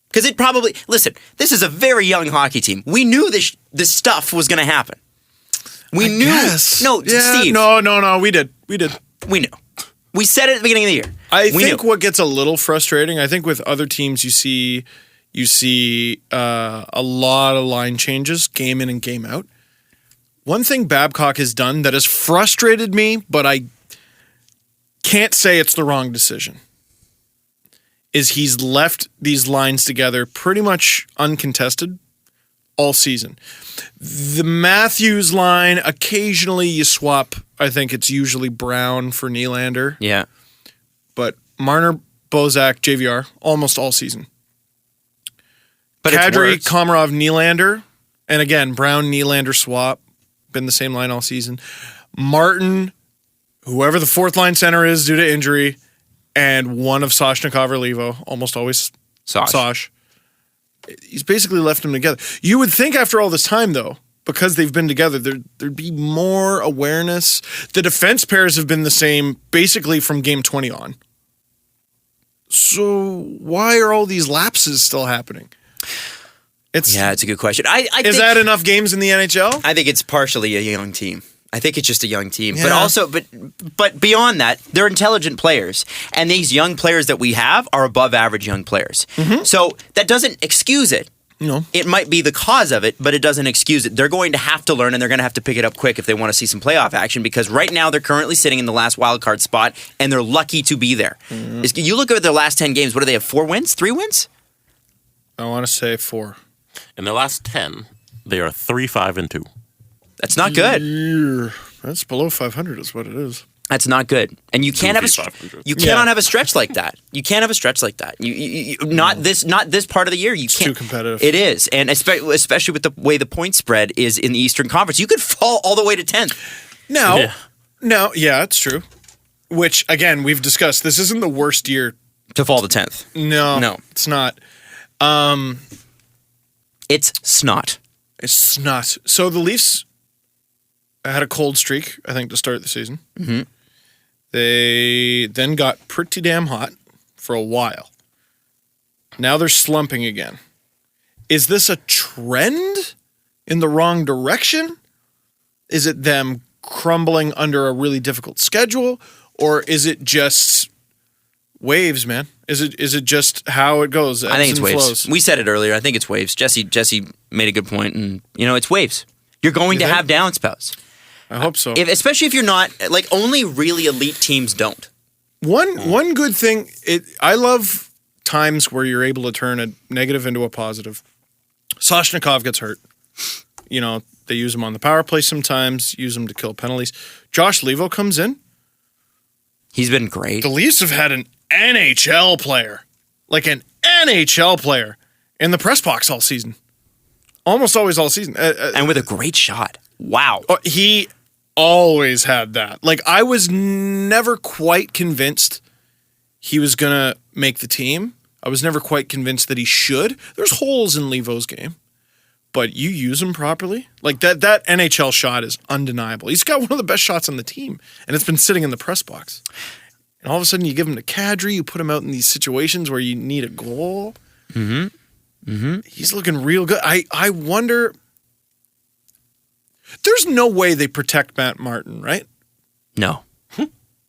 Because it probably... Listen, this is a very young hockey team. We knew this stuff was going to happen. We knew... Guess. No, yeah, Steve. No, we did. We knew. We said it at the beginning of the year. I think what gets a little frustrating, I think with other teams you see a lot of line changes, game in and game out. One thing Babcock has done that has frustrated me, but I can't say it's the wrong decision, is he's left these lines together pretty much uncontested all season. The Matthews line, occasionally you swap. I think it's usually Brown for Nylander. Yeah. But Marner, Bozak, JVR, almost all season. But Kadri, it's Komarov, Nylander. And again, Brown, Nylander swap. Been the same line all season. Martin, whoever the fourth line center is due to injury, and one of Soshnikov or Levo, almost always Sosh. He's basically left them together. You would think after all this time, though, because they've been together, there'd be more awareness. The defense pairs have been the same basically from game 20 on. So why are all these lapses still happening? It's a good question. I is think, that enough games in the NHL? I think it's partially a young team. I think it's just a young team. Yeah. But also, but beyond that, they're intelligent players. And these young players that we have are above average young players. Mm-hmm. So that doesn't excuse it. No. It might be the cause of it, but it doesn't excuse it. They're going to have to learn, and they're going to have to pick it up quick if they want to see some playoff action, because right now they're currently sitting in the last wild card spot, and they're lucky to be there. Mm-hmm. You look at their last 10 games, what do they have, 4 wins? 3 wins? I want to say 4. In their last 10, they are 3-5-2. That's not good. Yeah. That's below 500 is what it is. That's not good, and you can't have cannot have a stretch like that. You can't have a stretch like that. Not this part of the year. You can't. Too competitive. It is, and especially with the way the point spread is in the Eastern Conference, you could fall all the way to 10th. No, it's true. Which again, we've discussed. This isn't the worst year To fall to 10th. No, it's not. It's snot. It's not. So the Leafs had a cold streak, I think, to start the season. Mm-hmm. They then got pretty damn hot for a while. Now they're slumping again. Is this a trend in the wrong direction? Is it them crumbling under a really difficult schedule? Or is it just waves, man? Is it just how it goes? I think it's waves. Flows? We said it earlier. I think it's waves. Jesse made a good point, and it's waves. You're going to have downspouts. I hope so. Especially if you're not, like, only really elite teams don't. One good thing, I love times where you're able to turn a negative into a positive. Soshnikov gets hurt. They use him on the power play sometimes, use him to kill penalties. Josh Levo comes in. He's been great. The Leafs have had an NHL player, like an NHL player, in the press box all season. Almost always all season. And with a great shot. Wow. He always had that. Like, I was never quite convinced he was going to make the team. I was never quite convinced that he should. There's holes in Levo's game, but you use him properly. Like, that NHL shot is undeniable. He's got one of the best shots on the team, and it's been sitting in the press box. And all of a sudden, you give him to Kadri, you put him out in these situations where you need a goal. Mm-hmm. Mm-hmm. He's looking real good. I wonder... There's no way they protect Matt Martin, right? No.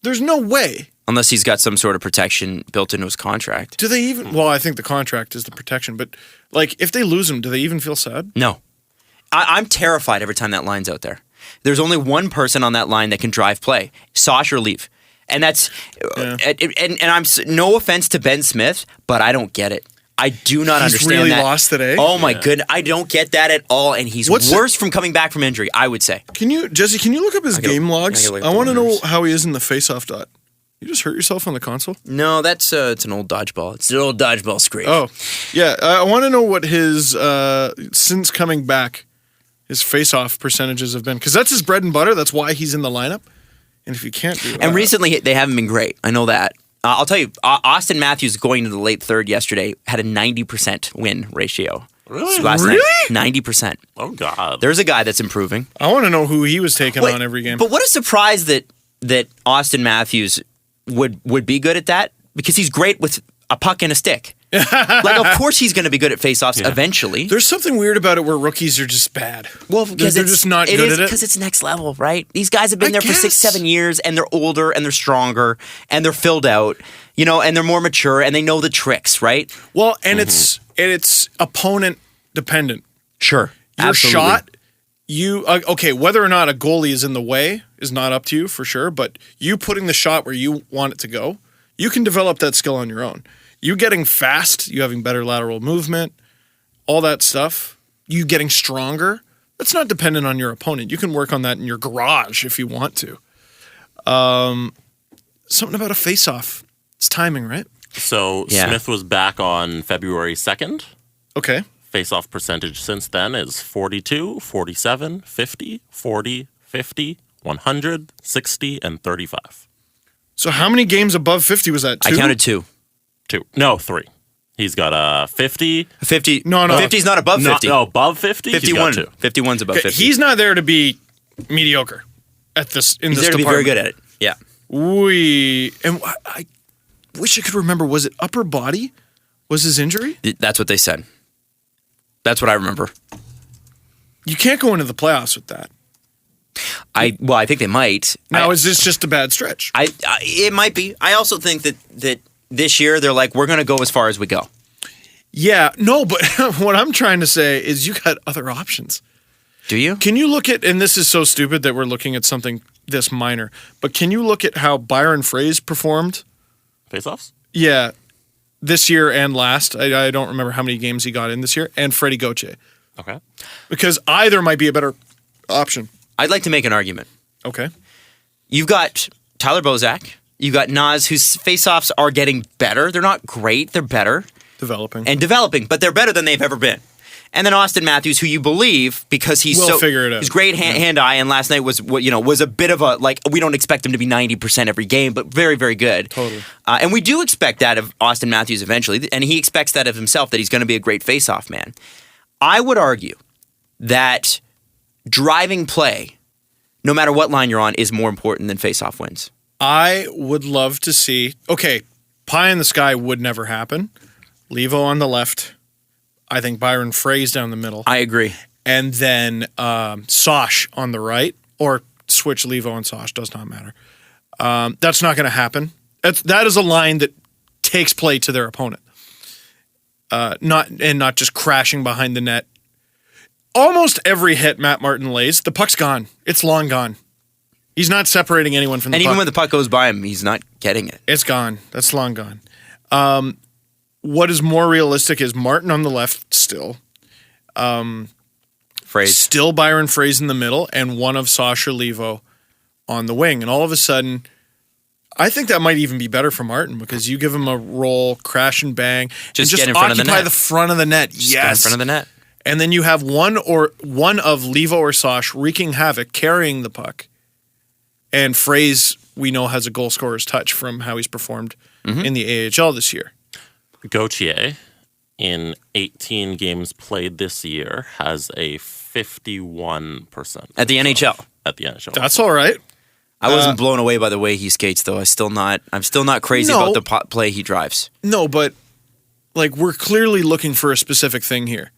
There's no way. Unless he's got some sort of protection built into his contract. Do they even... Well, I think the contract is the protection, but, like, if they lose him, do they even feel sad? No. I'm terrified every time that line's out there. There's only one person on that line that can drive play. Sosh or Leaf. And that's... Yeah. And I'm... No offense to Ben Smith, but I don't get it. I do not understand really that. Lost today. Oh my goodness, I don't get that at all, and he's worse from coming back from injury. I would say. Jesse? Can you look up his game logs? I want to know how he is in the face-off dot. You just hurt yourself on the console? No, that's it's an old dodgeball. It's an old dodgeball scrape. Oh, yeah. I want to know what his since coming back, his face-off percentages have been, because that's his bread and butter. That's why he's in the lineup. And if you can't do that, and recently they haven't been great. I know that. I'll tell you, Austin Matthews going to the late third yesterday had a 90% win ratio. Really? Last night, 90%. Oh, God. There's a guy that's improving. I want to know who he was taking on every game. But what a surprise that Austin Matthews would be good at that, because he's great with a puck and a stick. Like, of course he's going to be good at faceoffs eventually. There's something weird about it where rookies are just bad. Well, because they're just not good at it. Because it's next level, right? These guys have been there for 6-7 years, and they're older, and they're stronger, and they're filled out, and they're more mature, and they know the tricks, right? Well, and it's opponent dependent. Sure, your absolutely. shot. Okay, whether or not a goalie is in the way is not up to you for sure, but you putting the shot where you want it to go, you can develop that skill on your own. You getting fast, you having better lateral movement, all that stuff, you getting stronger, that's not dependent on your opponent. You can work on that in your garage if you want to. Something about a face-off. It's timing, right? So Smith was back on February 2nd. Okay. Face-off percentage since then is 42, 47, 50, 40, 50, 100, 60, and 35. So how many games above 50 was that? 2? I counted 2. 2. No, 3. He's got a 50. 50. No. 50's not above 50. No, above 50. 51. He's got 2. 51's above 50. He's not there to be mediocre at this in He's this there to be very department. good at it. Yeah. I wish I could remember. Was it upper body? Was his injury? That's what they said. That's what I remember. You can't go into the playoffs with that. I think they might. Now, is this just a bad stretch? It might be. I also think that this year they're like, we're going to go as far as we go. Yeah, no, but what I'm trying to say is you got other options. Do you? Can you look at, and this is so stupid that we're looking at something this minor, but can you look at how Byron Frais performed? Face-offs? Yeah, this year and last. I don't remember how many games he got in this year, and Freddie Gauthier. Okay. Because either might be a better option. I'd like to make an argument. Okay. You've got Tyler Bozak. You've got Nas, whose face-offs are getting better. They're not great. They're better. Developing, but they're better than they've ever been. And then Austin Matthews, who you believe because he's We'll figure it out. He's great hand-eye, and last night was a bit of a we don't expect him to be 90% every game, but very, very good. Totally. And we do expect that of Austin Matthews eventually, and he expects that of himself, that he's going to be a great face-off man. I would argue that driving play, no matter what line you're on, is more important than face-off wins. I would love to see, okay, pie in the sky would never happen. Levo on the left. I think Byron Frais down the middle. I agree. And then Sosh on the right, or switch Levo and Sosh, does not matter. That's not going to happen. That is a line that takes play to their opponent. Not just crashing behind the net. Almost every hit Matt Martin lays, the puck's gone. It's long gone. He's not separating anyone from the puck. And even when the puck goes by him, he's not getting it. It's gone. That's long gone. What is more realistic is Martin on the left still. Phrase. Still Byron Frais in the middle and one of Sasha Levo on the wing. And all of a sudden, I think that might even be better for Martin because you give him a roll, crash and bang, Just and get in front of the occupy net. the front of the net. Just get in front of the net. And then you have one of Levo or Sosh wreaking havoc, carrying the puck. And Frais, we know, has a goal scorer's touch from how he's performed in the AHL this year. Gauthier, in 18 games played this year, has a 51%. At the NHL. At the NHL. That's all right. I wasn't blown away by the way he skates, though. I'm still not crazy about the play he drives. No, but we're clearly looking for a specific thing here.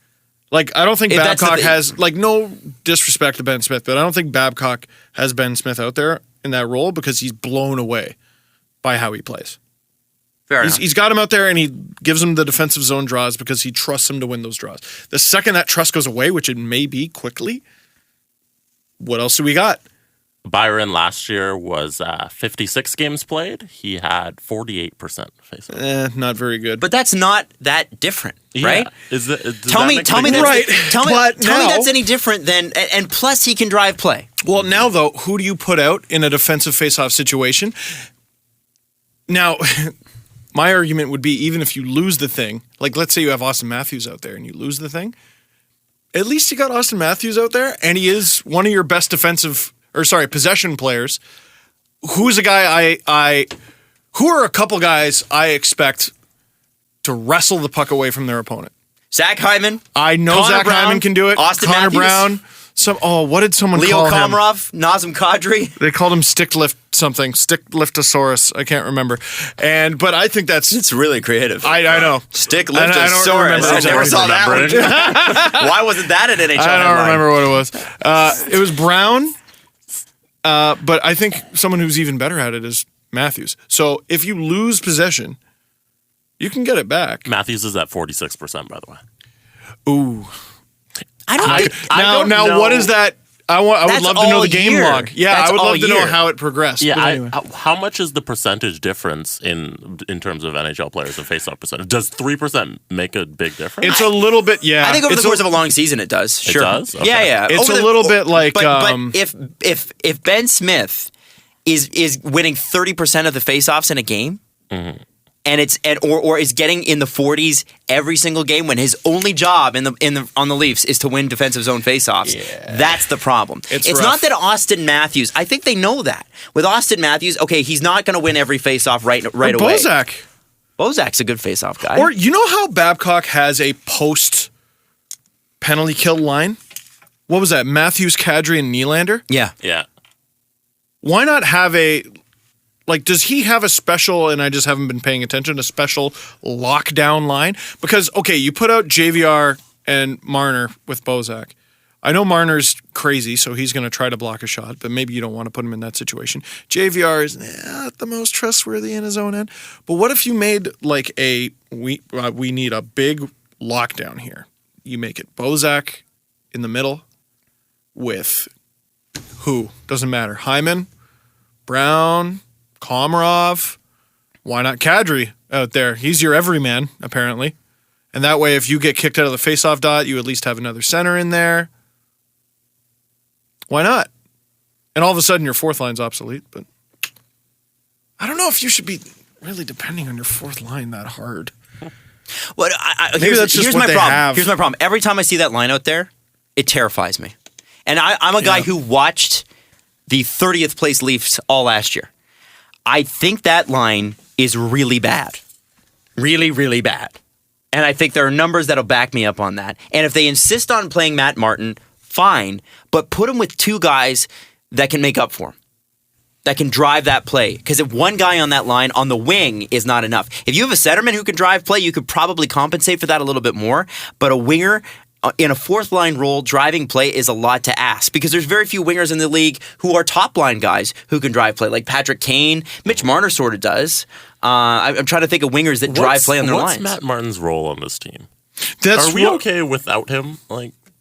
I don't think That's the Babcock thing. has, no disrespect to Ben Smith, but I don't think Babcock has Ben Smith out there in that role because he's blown away by how he plays. Fair enough. He's got him out there and he gives him the defensive zone draws because he trusts him to win those draws. The second that trust goes away, which it may be quickly, what else do we got? Byron last year was 56 games played. He had 48% face-off. Not very good. But that's not that different, right? Tell me that's any different than, and plus he can drive play. Well, now though, who do you put out in a defensive face-off situation? Now, my argument would be even if you lose the thing, let's say you have Austin Matthews out there and you lose the thing, at least you got Austin Matthews out there and he is one of your best possession players. Who's a guy who are a couple guys I expect to wrestle the puck away from their opponent? Zach Hyman. I know Connor Zach Brown, Hyman can do it. Austin Connor Matthews. Brown. What did someone Leo call him? Komarov, Nazem Kadri. They called him stick liftosaurus. I can't remember. But I think that's really creative. I know. Stick I don't liftosaurus. remember I never exactly saw that one. Why wasn't that an NHL? I don't headline? remember what it was. It was Brown. But I think someone who's even better at it is Matthews. So if you lose possession, you can get it back. Matthews is at 46%, by the way. Ooh. I don't think. Now, what is that? I would That's love to know all the game year. log. Yeah, That's I would all love to know year. how it progressed. Yeah, But anyway. how much is the percentage difference in terms of NHL players and faceoff percentage? Does 3% make a big difference? It's a little bit, yeah. I think over the It's course of a long season, it does. Sure. does? Okay. Yeah. It's Over a little bit like, But if Ben Smith is winning 30% of the faceoffs in a game, and or is getting in the 40s every single game when his only job on the Leafs is to win defensive zone faceoffs, that's the problem. It's rough. not that Austin Matthews. I think they know that with Austin Matthews. Okay, he's not going to win every faceoff right away. Bozak's a good faceoff guy. Or you know how Babcock has a post penalty kill line? What was that? Matthews, Kadri, and Nylander? yeah. Yeah. Why not have does he have a special, and I just haven't been paying attention, a special lockdown line? Because, okay, you put out JVR and Marner with Bozak. I know Marner's crazy, so he's going to try to block a shot, but maybe you don't want to put him in that situation. JVR is not the most trustworthy in his own end. But what if you made we need a big lockdown here. You make it Bozak in the middle with who? Doesn't matter. Hyman, Brown, Komarov. Why not Kadri out there? He's your everyman, apparently. And that way, if you get kicked out of the faceoff dot, you at least have another center in there. Why not? And all of a sudden, your fourth line's obsolete. But I don't know if you should be really depending on your fourth line that hard. Well, Maybe that's just here's what my they problem. have. Here's my problem. Every time I see that line out there, it terrifies me. And I'm a guy who watched the 30th place Leafs all last year. I think that line is really bad. Really, really bad. And I think there are numbers that'll back me up on that. And if they insist on playing Matt Martin, fine, but put him with two guys that can make up for him, that can drive that play. Because if one guy on that line on the wing is not enough. If you have a centerman who can drive play, you could probably compensate for that a little bit more. But a winger in a fourth line role, driving play is a lot to ask because there's very few wingers in the league who are top line guys who can drive play, like Patrick Kane. Mitch Marner sort of does. I'm trying to think of wingers that drive play on their lines. What's Matt Martin's role on this team? Are we okay without him?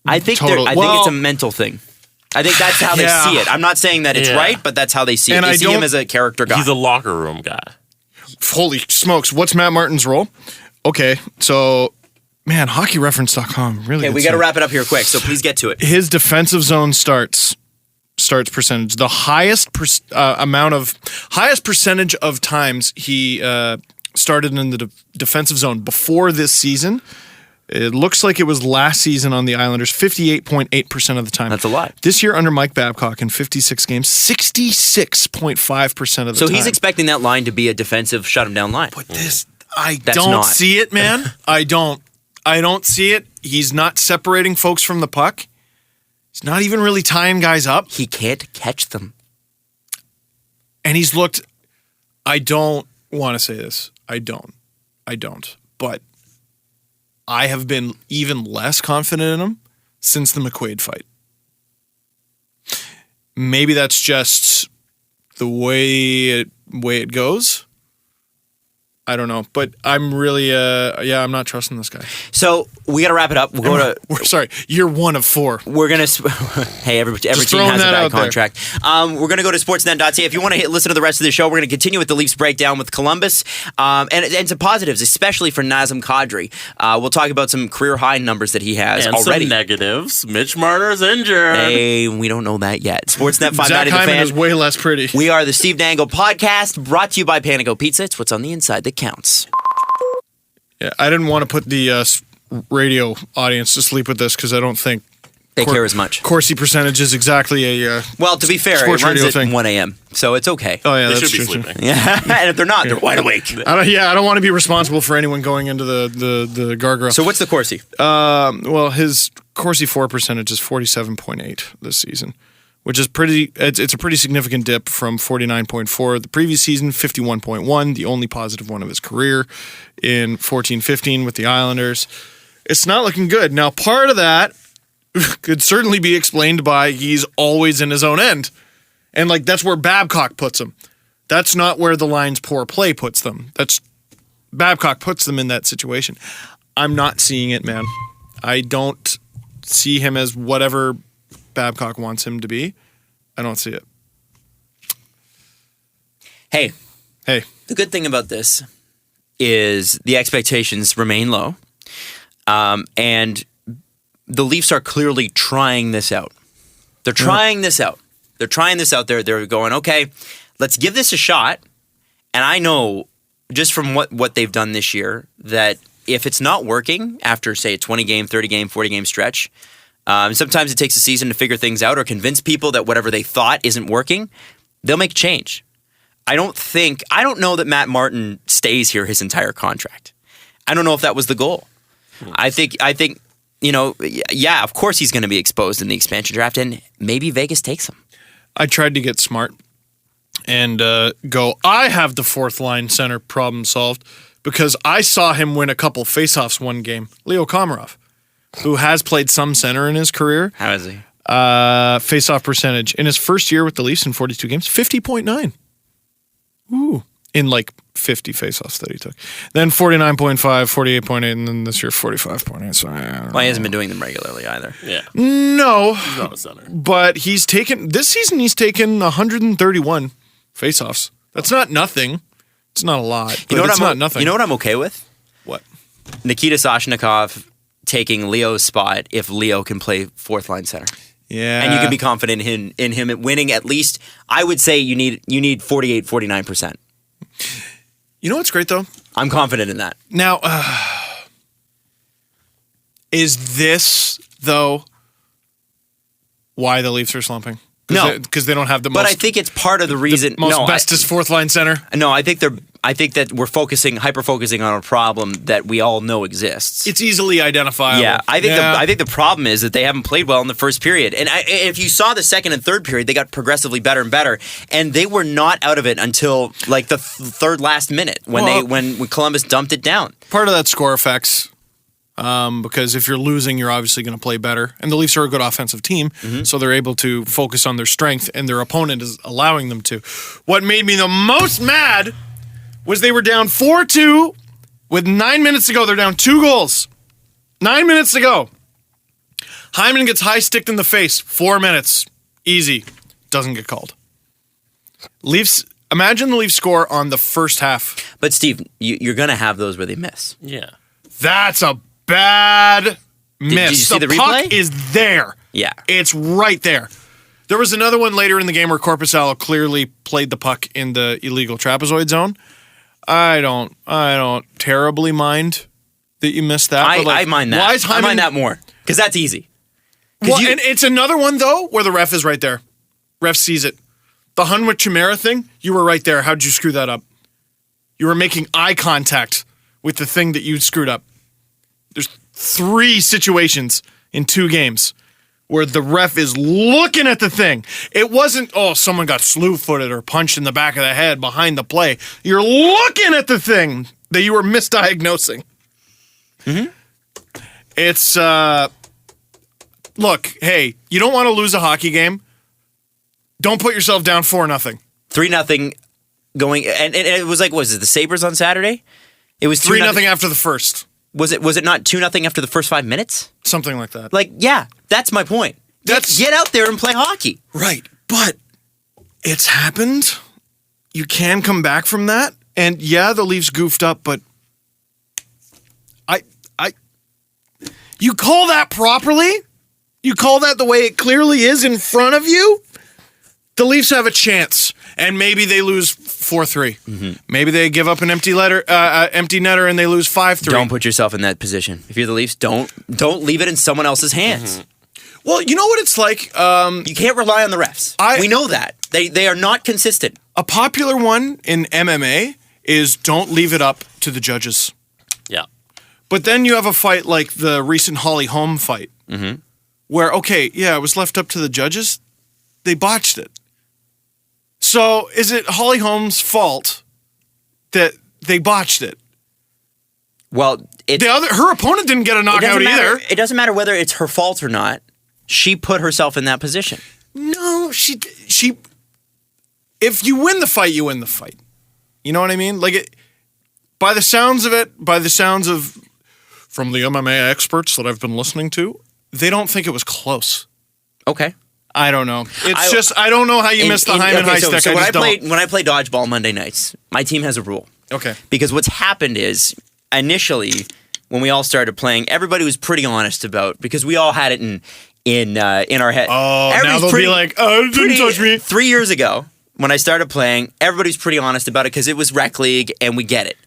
I think Totally. I think it's a mental thing. I think that's how they see it. I'm not saying that it's right, but that's how they see it. And They I see him as a character guy. He's a locker room guy. Holy smokes. What's Matt Martin's role? Okay, so, man, hockeyreference.com. Really Okay, we got to wrap it up here quick, so please get to it. His defensive zone starts percentage. The highest percentage of times he started in the defensive zone before this season. It looks like it was last season on the Islanders, 58.8% of the time. That's a lot. This year under Mike Babcock in 56 games, 66.5% of the time. So he's expecting that line to be a defensive shut him down line. But I That's don't not. see it, man. I don't see it. He's not separating folks from the puck. He's not even really tying guys up. He can't catch them. And he's looked, I don't want to say this. I don't. But I have been even less confident in him since the McQuaid fight. Maybe that's just the way it goes. I don't know, but I'm really, I'm not trusting this guy. So we got to wrap it up. We're Sorry, you're one of four. We're gonna. Hey, every team has a bad contract. We're gonna go to sportsnet.ca. If you want to listen to the rest of the show, we're gonna continue with the Leafs breakdown with Columbus, and some positives, especially for Nazem Kadri. We'll talk about some career high numbers that he has and already. Some negatives. Mitch Marner's injured. Hey, we don't know that yet. Sportsnet 590 Zach The Hyman Fan is way less pretty. We are the Steve Dangle podcast, brought to you by Panago Pizza. It's what's on the inside that counts. Yeah, I didn't want to put the radio audience to sleep with this because I don't think they care as much. Corsi percentage is exactly a well, to be fair, sports it runs radio at thing. 1 a.m., so it's okay. Oh yeah, They that's should be true. sleeping. Yeah, and if they're not, they're wide awake. I don't want to be responsible for anyone going into the guardrail. So what's the Corsi? Well, his Corsi 4 percentage is 47.8 this season, which is pretty. It's a pretty significant dip from 49.4 the previous season, 51.1, the only positive one of his career in 14-15 with the Islanders. It's not looking good. Now, part of that could certainly be explained by he's always in his own end, and that's where Babcock puts him. That's not where the line's poor play puts them. That's Babcock puts them in that situation. I'm not seeing it, man. I don't see him as whatever Babcock wants him to be. I don't see it. Hey, the good thing about this is the expectations remain low, and the Leafs are clearly trying this out. They're trying this out. They're trying this out. They're going, okay, let's give this a shot. And I know just from what they've done this year that if it's not working after, say, a 20-game, 30-game, 40-game stretch, sometimes it takes a season to figure things out or convince people that whatever they thought isn't working, they'll make a change. I don't know that Matt Martin stays here his entire contract. I don't know if that was the goal. I think, yeah, of course he's going to be exposed in the expansion draft, and maybe Vegas takes him. I tried to get smart and go, I have the fourth line center problem solved because I saw him win a couple faceoffs one game. Leo Komarov, who has played some center in his career. How is he? Faceoff percentage in his first year with the Leafs in 42 games, 50.9. Ooh. In like 50 faceoffs that he took. Then 49.5, 48.8, and then this year 45.8. So well, he hasn't been doing them regularly either. Yeah. No. He's not a center. But this season he's taken 131 faceoffs. That's not nothing. It's not a lot. But it's not nothing. You know what I'm okay with? What? Nikita Soshnikov taking Leo's spot if Leo can play fourth line center. Yeah. And you can be confident in him winning at least, I would say you need 48, 49%. You know what's great, though? I'm confident in that. Now, is this, though, why the Leafs are slumping? No. Because they don't have the most... But I think it's part of the reason... bestest fourth-line center? No, I think that we're hyper-focusing on a problem that we all know exists. It's easily identifiable. Yeah, I think the problem is that they haven't played well in the first period. And if you saw the second and third period, they got progressively better and better. And they were not out of it until like the third last minute when Columbus dumped it down. Part of that score effects. Because if you're losing, you're obviously going to play better. And the Leafs are a good offensive team, so they're able to focus on their strength, and their opponent is allowing them to. What made me the most mad was they were down 4-2 with 9 minutes to go. They're down 2 goals. 9 minutes to go. Hyman gets high-sticked in the face. 4 minutes. Easy. Doesn't get called. Leafs. Imagine the Leafs score on the first half. But Steve, you're going to have those where they miss. Yeah. That's a bad miss. Did you see the puck replay? is there. Yeah. It's right there. There was another one later in the game where Korpisalo clearly played the puck in the illegal trapezoid zone. I don't terribly mind that you missed that. I mind that. Why is Hyman, I mind that more because that's easy. Well, and it's another one, though, where the ref is right there. Ref sees it. The Hunwick Chimera thing, you were right there. How'd you screw that up? You were making eye contact with the thing that you screwed up. There's 3 situations in 2 games where the ref is looking at the thing. It wasn't, someone got slew-footed or punched in the back of the head behind the play. You're looking at the thing that you were misdiagnosing. Mm-hmm. It's, look, hey, you don't want to lose a hockey game. Don't put yourself down 4-0. 3-0 going, and it was like, was it the Sabres on Saturday? It was 3-0 after the first. Was it not 2-0 after the first 5 minutes? Something like that. Like, yeah, that's my point. Get out there and play hockey. Right, but it's happened. You can come back from that. And yeah, the Leafs goofed up, but you call that properly? You call that the way it clearly is in front of you? The Leafs have a chance, and maybe they lose 4-3. Mm-hmm. Maybe they give up an empty netter and they lose 5-3. Don't put yourself in that position. If you're the Leafs, don't leave it in someone else's hands. Mm-hmm. Well, you know what it's like? You can't rely on the refs. We know that. They are not consistent. A popular one in MMA is don't leave it up to the judges. Yeah. But then you have a fight like the recent Holly Holm fight, where, it was left up to the judges. They botched it. So is it Holly Holm's fault that they botched it? Well, her opponent didn't get a knockout either. It doesn't matter whether it's her fault or not. She put herself in that position. No, she. If you win the fight, you win the fight. You know what I mean? Like by the sounds of from the MMA experts that I've been listening to, they don't think it was close. Okay. I don't know. I don't know how you missed the Hyman high stick. So when I play dodgeball Monday nights, my team has a rule. Okay. Because what's happened is initially when we all started playing, everybody was pretty honest about because we all had it in our head. Oh, now they'll be like, "Oh, it didn't touch me." 3 years ago, when I started playing, everybody's pretty honest about it because it was rec league and we get it.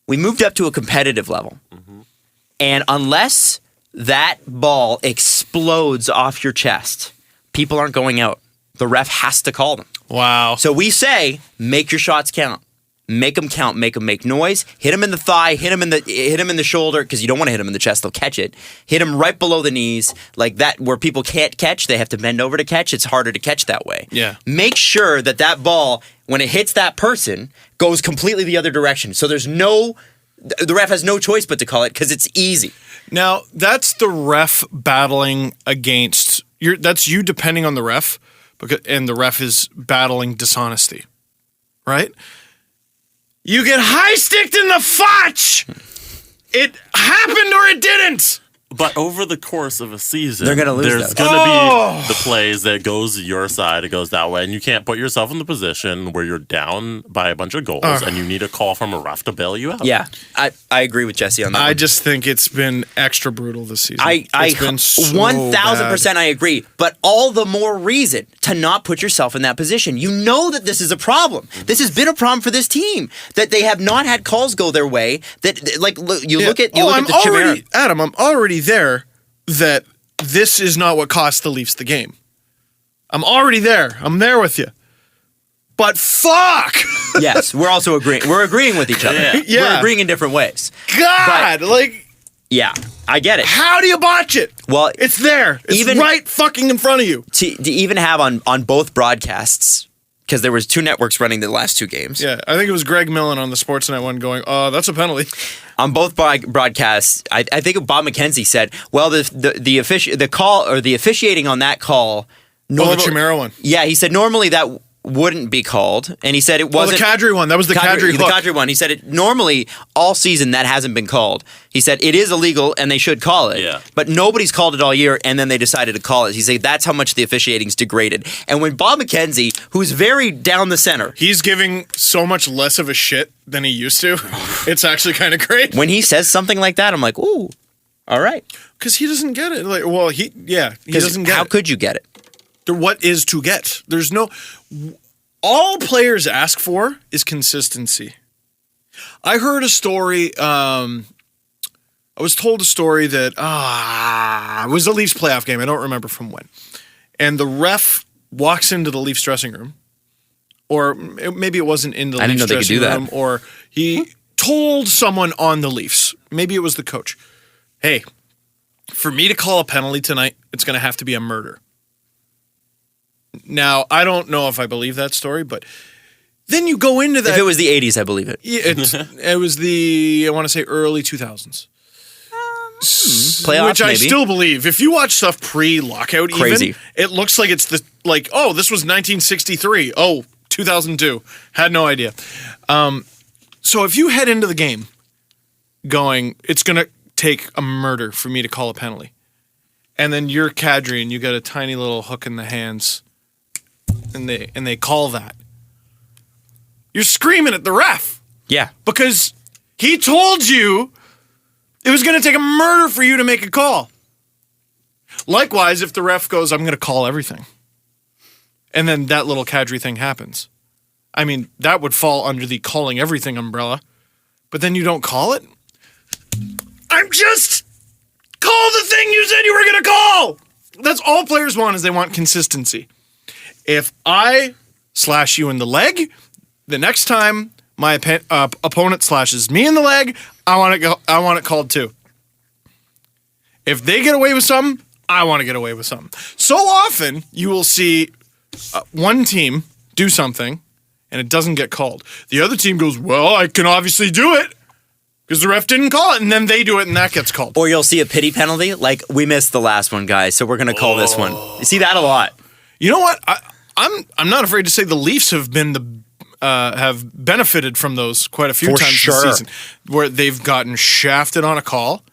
We moved up to a competitive level, and unless that ball explodes off your chest, people aren't going out. The ref has to call them. Wow. So we say, make your shots count. Make them count. Make them make noise. Hit them in the thigh. Hit them in the shoulder because you don't want to hit them in the chest. They'll catch it. Hit them right below the knees, like that, where people can't catch. They have to bend over to catch. It's harder to catch that way. Yeah. Make sure that ball, when it hits that person, goes completely the other direction. So the ref has no choice but to call it because it's easy. Now that's the ref battling against. That's you depending on the ref, and the ref is battling dishonesty, right? You get high-sticked in the fotch! It happened or it didn't! But over the course of a season, They're gonna lose there's those. going to be the plays that goes your side, it goes that way, and you can't put yourself in the position where you're down by a bunch of goals and you need a call from a ref to bail you out. Yeah, I agree with Jesse on that. I just think it's been extra brutal this season. It's been so 1,000% I agree, but all the more reason to not put yourself in that position. You know that this is a problem. This has been a problem for this team that they have not had calls go their way. That like look at the Chimera. Adam, I'm already there that this is not what cost the Leafs the game. I'm already there. I'm there with you. But fuck! Yes, we're also agreeing. We're agreeing with each other. Yeah. We're agreeing in different ways. God, Yeah, I get it. how do you botch it? Well, It's there. It's even- right fucking in front of you. to even have on both broadcasts, because there was two networks running the last two games. Yeah, I think it was Greg Millen on the Sportsnet one going, that's a penalty. On both broadcasts, I think Bob McKenzie said, "Well, the call or the officiating on that call, The Chimera one. yeah, he said normally that wouldn't be called, and he said it Oh, the wasn't Kadri one. That was the Kadri the hook. Kadri one. He said it normally all season that hasn't been called. He said it is illegal and they should call it, Yeah. but nobody's called it all year, and then they decided to call it. He said that's how much the officiating's degraded. And when Bob McKenzie, who's very down the center, He's giving so much less of a shit than he used to. It's actually kind of great. when he says something like that, I'm like, ooh, all right. Because he doesn't get it. He doesn't get how it. could you get it? What is to get? There's no. All players ask for is consistency. I heard a story. I was told a story that it was a Leafs playoff game. I don't remember from when. And the ref walks into the Leafs dressing room, or maybe it wasn't in the I didn't Leafs know they could dressing do that. room, or he told someone on the Leafs. Maybe it was the coach. Hey, for me to call a penalty tonight, it's going to have to be a murder. Now, I don't know if I believe that story, but then you go into that. If it was the 80s, I believe it. Yeah, it was I want to say early 2000s. Playoffs, Which I maybe. still believe. If you watch stuff pre-lockout Crazy. even, it looks like it's this was 1963. 2002. Had no idea. So if you head into the game going, it's going to take a murder for me to call a penalty, and then you're Kadri and you got a tiny little hook in the hands, and they call that, you're screaming at the ref Yeah. because he told you it was going to take a murder for you to make a call. Likewise, if the ref goes, I'm going to call everything, and then that little Kadri thing happens, I mean, that would fall under the calling everything umbrella, but then you don't call it? I'm just call the thing you said you were going to call. That's all players want, is they want consistency. If I slash you in the leg, the next time my opponent slashes me in the leg, I want it called too. If they get away with something, I want to get away with something. So often you will see one team do something and it doesn't get called. The other team goes, well, I can obviously do it because the ref didn't call it, and then they do it and that gets called. Or you'll see a pity penalty, like we missed the last one, guys, so we're going to call this one. You see that a lot. You know what? I'm not afraid to say the Leafs have benefited from those quite a few For times sure. this season, where they've gotten shafted on a call.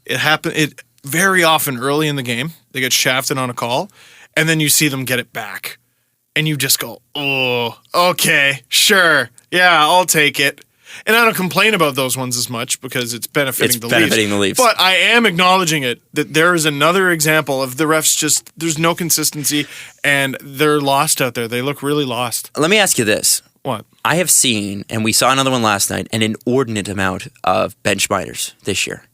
It happened very often early in the game. They get shafted on a call, and then you see them get it back, and you just go, oh, okay, sure, yeah, I'll take it. And I don't complain about those ones as much because it's benefiting the Leafs. But I am acknowledging it, that there is another example of the refs just, there's no consistency, and they're lost out there. They look really lost. Let me ask you this. What? I have seen, and we saw another one last night, an inordinate amount of bench minors this year.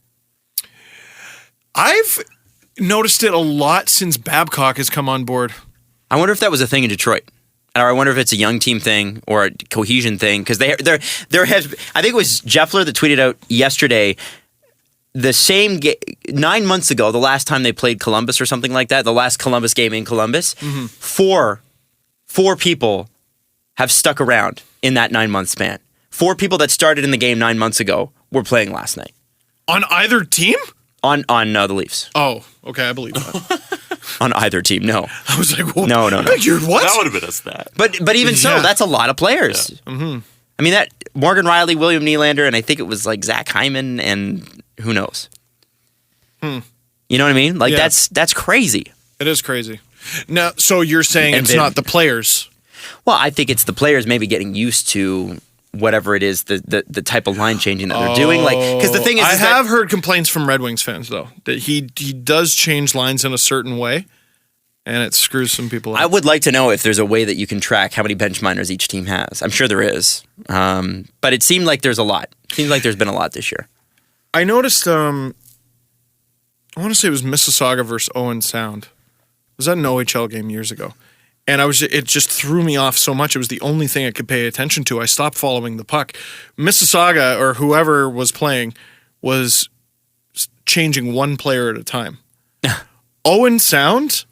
I've noticed it a lot since Babcock has come on board. I wonder if that was a thing in Detroit. Or I wonder if it's a young team thing or a cohesion thing, because there has. I think it was Jeffler that tweeted out yesterday. The same 9 months ago, the last time they played Columbus or something like that, the last Columbus game in Columbus, four people have stuck around in that 9 month span. 4 people that started in the game 9 months ago were playing last night. On either team? On the Leafs. Oh, okay, I believe that. On either team, no. I was like, well, no. You're what? That would have been a stat. But even so, that's a lot of players. Yeah. Mm-hmm. I mean, that Morgan Riley, William Nylander, and I think it was like Zach Hyman, and who knows? You know what I mean? Like that's crazy. It is crazy. Now, so you're saying it's not the players? Well, I think it's the players maybe getting used to whatever it is, the type of line changing that they're doing. Like, because the thing is, I have heard complaints from Red Wings fans though that he does change lines in a certain way, and it screws some people up. I would like to know if there's a way that you can track how many bench minors each team has. I'm sure there is, but it seemed like there's a lot. It seems like there's been a lot this year. I noticed. I want to say it was Mississauga versus Owen Sound. It was at an OHL game years ago. And it just threw me off so much. It was the only thing I could pay attention to. I stopped following the puck. Mississauga, or whoever was playing, was changing one player at a time. Owen Sound,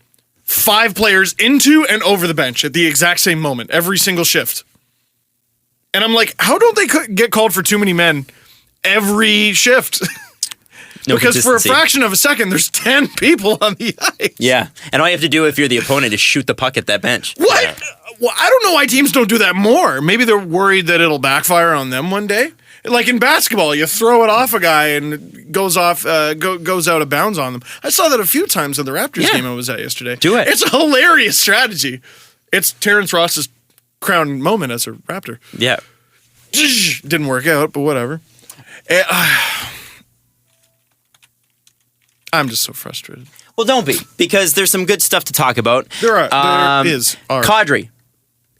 5 players into and over the bench at the exact same moment, every single shift. And I'm like, how don't they get called for too many men every shift? Because for a fraction of a second, there's 10 people on the ice. Yeah. And all you have to do if you're the opponent is shoot the puck at that bench. What? Yeah. Well, I don't know why teams don't do that more. Maybe they're worried that it'll backfire on them one day. Like in basketball, you throw it off a guy and it goes off, goes out of bounds on them. I saw that a few times in the Raptors game I was at yesterday. Do it. It's a hilarious strategy. It's Terrence Ross's crowning moment as a Raptor. Yeah. Didn't work out, but whatever. I'm just so frustrated. Well, don't be, because there's some good stuff to talk about. There is. Kadri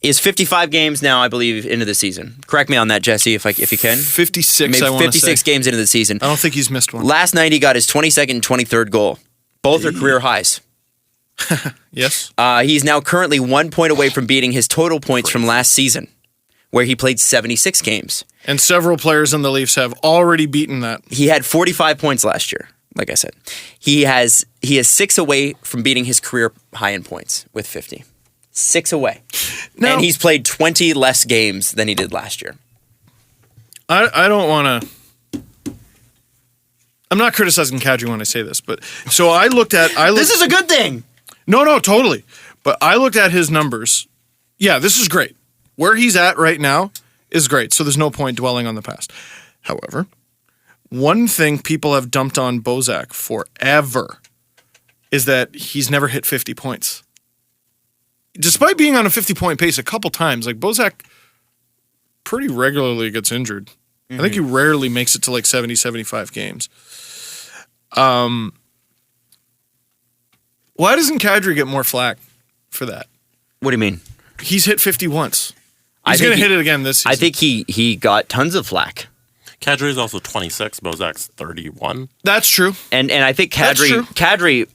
is 55 games now, I believe, into the season. Correct me on that, Jesse, if you can. 56, Maybe I want to say. 56 games into the season. I don't think he's missed one. Last night, he got his 22nd and 23rd goal. Both are career highs. Yes. He's now currently 1 point away from beating his total points from last season, where he played 76 games. And several players in the Leafs have already beaten that. He had 45 points last year. Like I said, he is 6 away from beating his career high in points with 50. 6 away. Now, and he's played 20 less games than he did last year. I don't want to... I'm not criticizing Kadri when I say this, but... So I looked... This is a good thing! No, totally. But I looked at his numbers. Yeah, this is great. Where he's at right now is great, so there's no point dwelling on the past. However... One thing people have dumped on Bozak forever is that he's never hit 50 points. Despite being on a 50-point pace a couple times, like Bozak pretty regularly gets injured. I think he rarely makes it to like 70, 75 games. Why doesn't Kadri get more flack for that? What do you mean? He's hit 50 once. He's going to hit it again this season. I think he got tons of flack. Kadri is also 26. Bozak's 31. That's true. And I think Kadri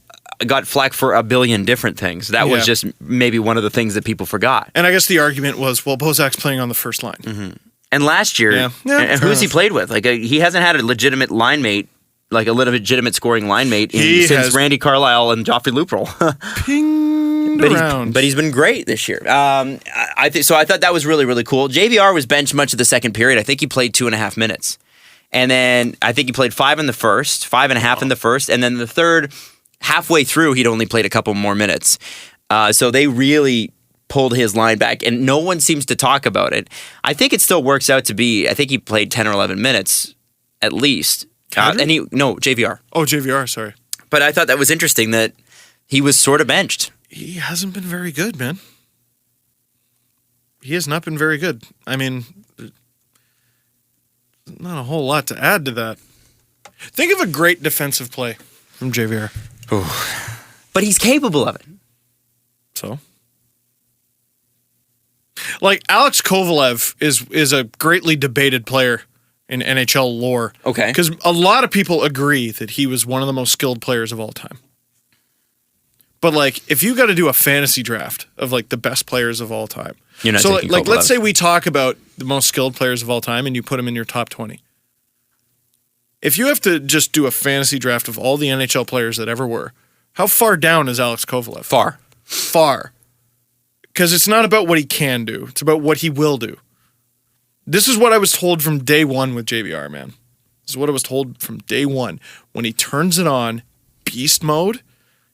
got flack for a billion different things. That was just maybe one of the things that people forgot. And I guess the argument was, well, Bozak's playing on the first line. Mm-hmm. And last year, and who's he played with? Like he hasn't had a legitimate line mate, like a legitimate scoring line mate since Randy Carlyle and Joffrey Lupron. But he's been great this year. I thought that was really, really cool. JVR was benched much of the second period. I think he played 2.5 minutes. And then I think he played 5 in the first, 5.5 in the first. And then the third, halfway through, he'd only played a couple more minutes. So they really pulled his line back. And no one seems to talk about it. I think it still works out to be, I think he played 10 or 11 minutes at least. JVR. Oh, JVR, sorry. But I thought that was interesting that he was sort of benched. he hasn't been very good, man. He has not been very good. I mean, not a whole lot to add to that. Think of a great defensive play from JVR. But he's capable of it. So? Like, Alex Kovalev is a greatly debated player in NHL lore. Okay. Because a lot of people agree that he was one of the most skilled players of all time. But, like, if you got to do a fantasy draft of, like, the best players of all time. You're not so, taking like, Kovalev. let's say we talk about the most skilled players of all time and you put them in your top 20. If you have to just do a fantasy draft of all the NHL players that ever were, how far down is Alex Kovalev? Far. Because it's not about what he can do. It's about what he will do. This is what I was told from day one with JVR, man. This is what I was told from day one. When he turns it on, beast mode,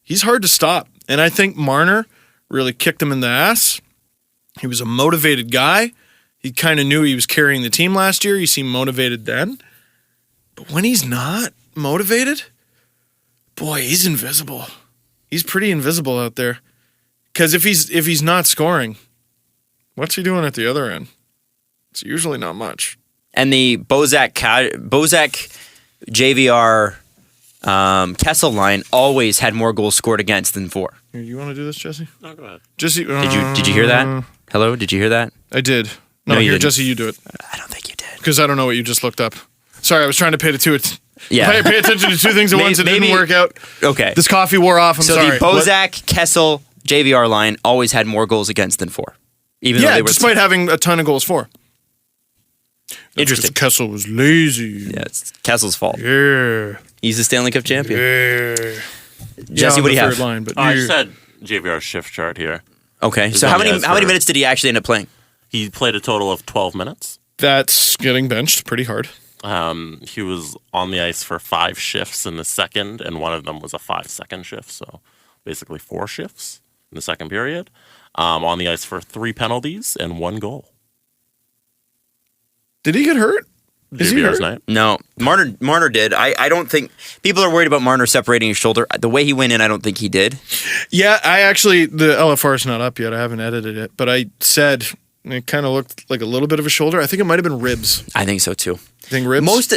he's hard to stop. And I think Marner really kicked him in the ass. He was a motivated guy. He kind of knew he was carrying the team last year. He seemed motivated then. But when he's not motivated, boy, he's invisible. He's pretty invisible out there. Because if he's not scoring, what's he doing at the other end? It's usually not much. And the Bozak JVR Kessel line always had more goals scored against than for. Here, you want to do this, Jesse? No, go ahead. Jesse, Did you hear that? Hello, did you hear that? I did. No, No, you here, didn't. Jesse, you do it. I don't think you did. Because I don't know what you just looked up. Sorry, I was trying to pay attention to two things at once. It didn't Maybe- work out. Okay. This coffee wore off. I'm So sorry. the Bozak Kessel JVR line always had more goals against than for. Even though Yeah, they were despite having a ton of goals for. Interesting. Kessel was lazy. Yeah, it's Kessel's fault. Yeah. He's the Stanley Cup champion. Yeah. Jesse, on what do the you have? third line, but I you- just had JVR's shift chart here. Okay. He's So on how the many ice how many for- minutes did he actually end up playing? He played a total of 12 minutes. that's getting benched pretty hard. He was on the ice for 5 shifts in the second, and one of them was a 5-second shift. So basically 4 shifts in the second period. On the ice for 3 penalties and 1 goal. Did he get hurt? Is he JVR's hurt? night. No, Marner did. I don't think people are worried about Marner separating his shoulder. The way he went in, I don't think he did. Yeah, the LFR is not up yet. I haven't edited it, but I said it kind of looked like a little bit of a shoulder. I think it might have been ribs. I think so too. I think ribs.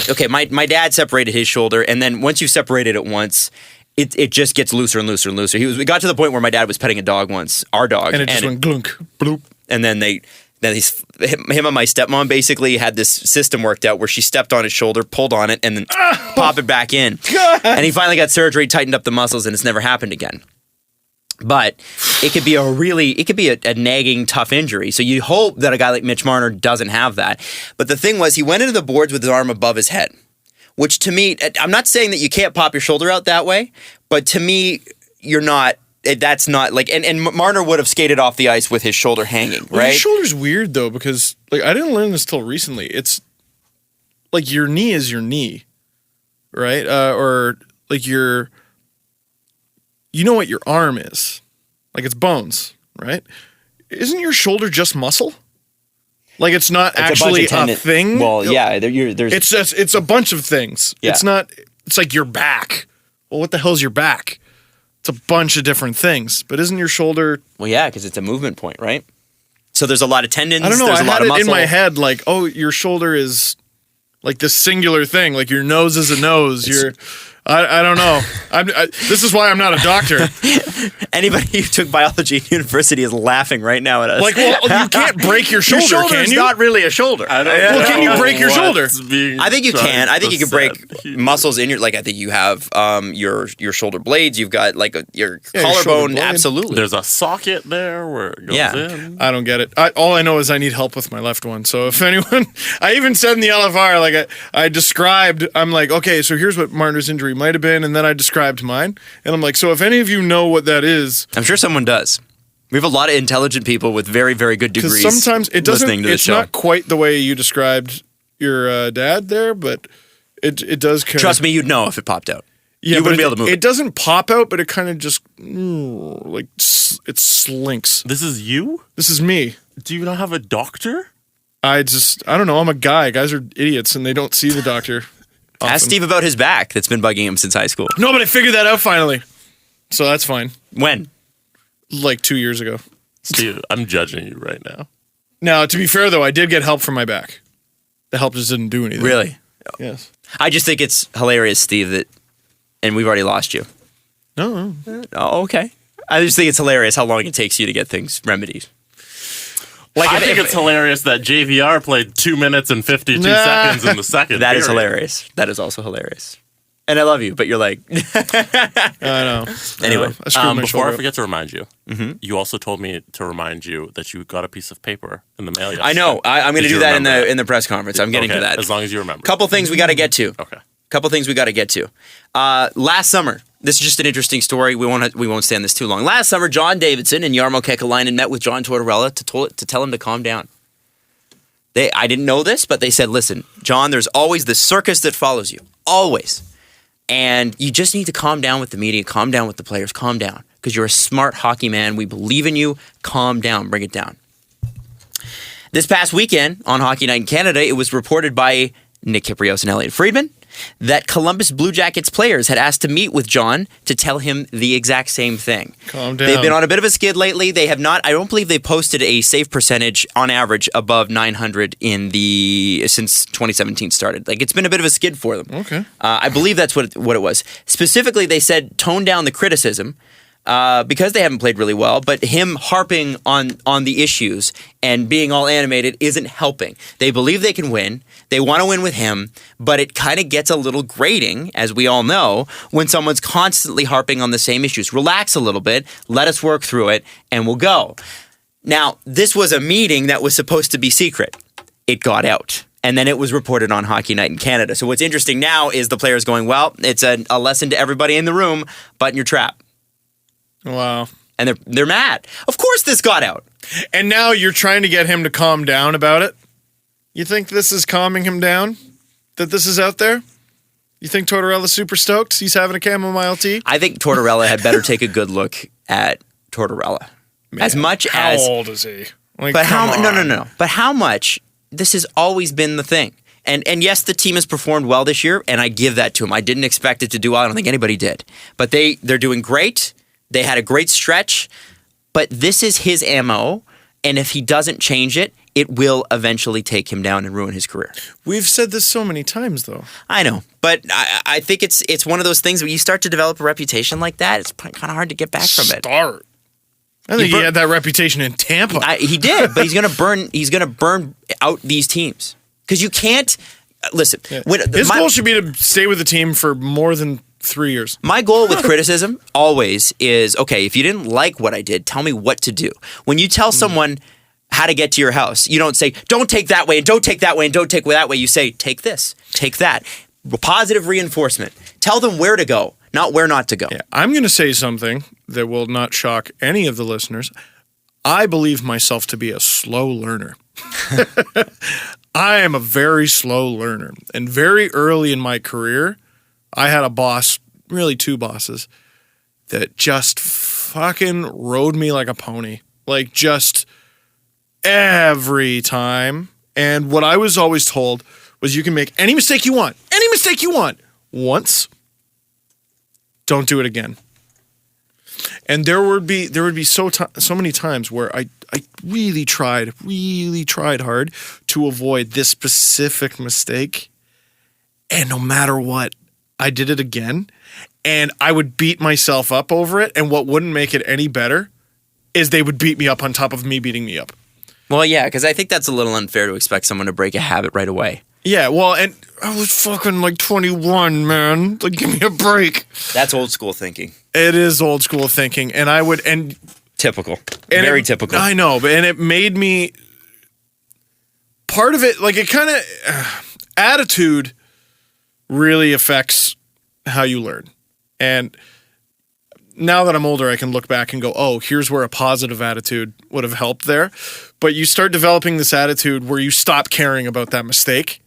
Okay, my dad separated his shoulder, and then once you've separated it once, it just gets looser and looser and looser. We got to the point where my dad was petting a dog once, our dog, and it just went glunk, bloop. and then him and my stepmom basically had this system worked out where she stepped on his shoulder, pulled on it, and then pop it back in. God. And he finally got surgery, tightened up the muscles, and it's never happened again. But it could be a nagging, tough injury. So you hope that a guy like Mitch Marner doesn't have that. But the thing was, he went into the boards with his arm above his head, which to me, I'm not saying that you can't pop your shoulder out that way, but to me, you're not. That's not like, and Marner would have skated off the ice with his shoulder hanging, Well, right? His shoulder's weird though because like I didn't learn this till recently. It's like your knee is your knee, right? Or like you know what your arm is, like it's bones, right? Isn't your shoulder just muscle? Like it's not actually a thing. Well, yeah, there's. It's a bunch of things. Yeah. It's not. It's like your back. Well, what the hell's your back? It's a bunch of different things. But isn't your shoulder? Well, yeah, because it's a movement point, right? So there's a lot of tendons. I don't know. There's I a lot had of it muscle. in my head like, oh, your shoulder is like this singular thing. Like your nose is a nose. I don't know. This is why I'm not a doctor. Anybody who took biology at university is laughing right now at us. Like, well, you can't break your shoulder, your shoulder can is you? not really a shoulder. Well, can you break your shoulder? I think you can. I think you can break muscles in your, like, I think you have your shoulder blades. You've got like your Yeah, your shoulder collarbone. blade. Absolutely. There's a socket there where it goes in. I don't get it. All I know is I need help with my left one. So if anyone, I even said in the LFR, like I described, I'm like, okay, so here's what Marner's injury might have been, and then I described mine, and I'm like, so if any of you know what that is, I'm sure someone does. We have a lot of intelligent people with very, very good because degrees. sometimes it doesn't. listening to this It's show. not quite the way you described your dad there, but it does. Trust me, you'd know if it popped out. Yeah, you but wouldn't be able to move it doesn't pop out, but it kind of just like it slinks. This is you? This is me. Do you not have a doctor? I don't know. I'm a guy. Guys are idiots, and they don't see the doctor. Ask often. Steve about his back that's been bugging him since high school. No, but I figured that out finally, so that's fine. When? like 2 years ago. Steve, I'm judging you right now. Now, to be fair, though, I did get help from my back. The help just didn't do anything. Really? Yes. I just think it's hilarious, Steve, that, and we've already lost you. No. Oh, okay. I just think it's hilarious how long it takes you to get things remedied. Like, I think it's hilarious that JVR played 2 minutes and 52 seconds in the second. That is period. hilarious. That is also hilarious. And I love you, but you're like... I know. Anyway, I screwed my Before shoulder I up. forget to remind you, you also told me to remind you that you got a piece of paper in the mail yesterday. I know. I'm going to Did do you that remember in the press conference. I'm getting Okay, to that. as long as you remember. Couple things we got to get to. Okay. Last summer, this is just an interesting story. We won't stay on this too long. Last summer, John Davidson and Jarmo Kekalainen met with John Tortorella to tell him to calm down. I didn't know this, but they said, listen, John, there's always the circus that follows you. Always. And you just need to calm down with the media, calm down with the players, calm down. Because you're a smart hockey man. We believe in you. Calm down. Bring it down. This past weekend on Hockey Night in Canada, it was reported by Nick Kiprios and Elliot Friedman that Columbus Blue Jackets players had asked to meet with John to tell him the exact same thing. Calm down. They've been on a bit of a skid lately. They have not, I don't believe they posted a save percentage on average above 900 since 2017 started. Like, it's been a bit of a skid for them. Okay. I believe that's what it was. Specifically, they said tone down the criticism. Because they haven't played really well, but him harping on the issues and being all animated isn't helping. They believe they can win. They want to win with him, but it kind of gets a little grating, as we all know, when someone's constantly harping on the same issues. Relax a little bit, let us work through it, and we'll go. Now, this was a meeting that was supposed to be secret. It got out. And then it was reported on Hockey Night in Canada. So what's interesting now is the players going, well, it's a lesson to everybody in the room, button your trap. Wow. And they're mad. Of course this got out. And now you're trying to get him to calm down about it? You think this is calming him down? That this is out there? You think Tortorella's super stoked? He's having a chamomile tea? I think Tortorella had better take a good look at Tortorella. Man, as much how as... How old is he? Like, but come on. No. But how much... This has always been the thing. And yes, the team has performed well this year, and I give that to them. I didn't expect it to do well. I don't think anybody did. But they're doing great. They had a great stretch, but this is his MO, and if he doesn't change it, it will eventually take him down and ruin his career. We've said this so many times, though. I know, but I think it's one of those things where you start to develop a reputation like that, it's kind of hard to get back from it. I think he had that reputation in Tampa. He did, but he's gonna burn out these teams because you can't listen. Yeah. His goal should be to stay with the team for more than 3 years. My goal with criticism always is, okay, if you didn't like what I did, tell me what to do. When you tell someone how to get to your house, you don't say, don't take that way, and don't take that way, and don't take that way. You say, take this, take that. Positive reinforcement. Tell them where to go, not where not to go. Yeah, I'm going to say something that will not shock any of the listeners. I believe myself to be a slow learner. I am a very slow learner. And very early in my career, I had a boss, really two bosses, that just fucking rode me like a pony. Like, just every time. And what I was always told was you can make any mistake you want. Any mistake you want. Once. Don't do it again. And there would be so many times where I really tried hard to avoid this specific mistake. And no matter what, I did it again, and I would beat myself up over it, and what wouldn't make it any better is they would beat me up on top of me beating me up. Well, yeah, because I think that's a little unfair to expect someone to break a habit right away. Yeah, well, and I was fucking like 21, man. Like, give me a break. That's old school thinking. It is old school thinking, and I would... Typical. Very typical. I know, and it made me... Part of it, like, it kind of... attitude really affects how you learn. And now that I'm older, I can look back and go, oh, here's where a positive attitude would have helped there. But you start developing this attitude where you stop caring about that mistake.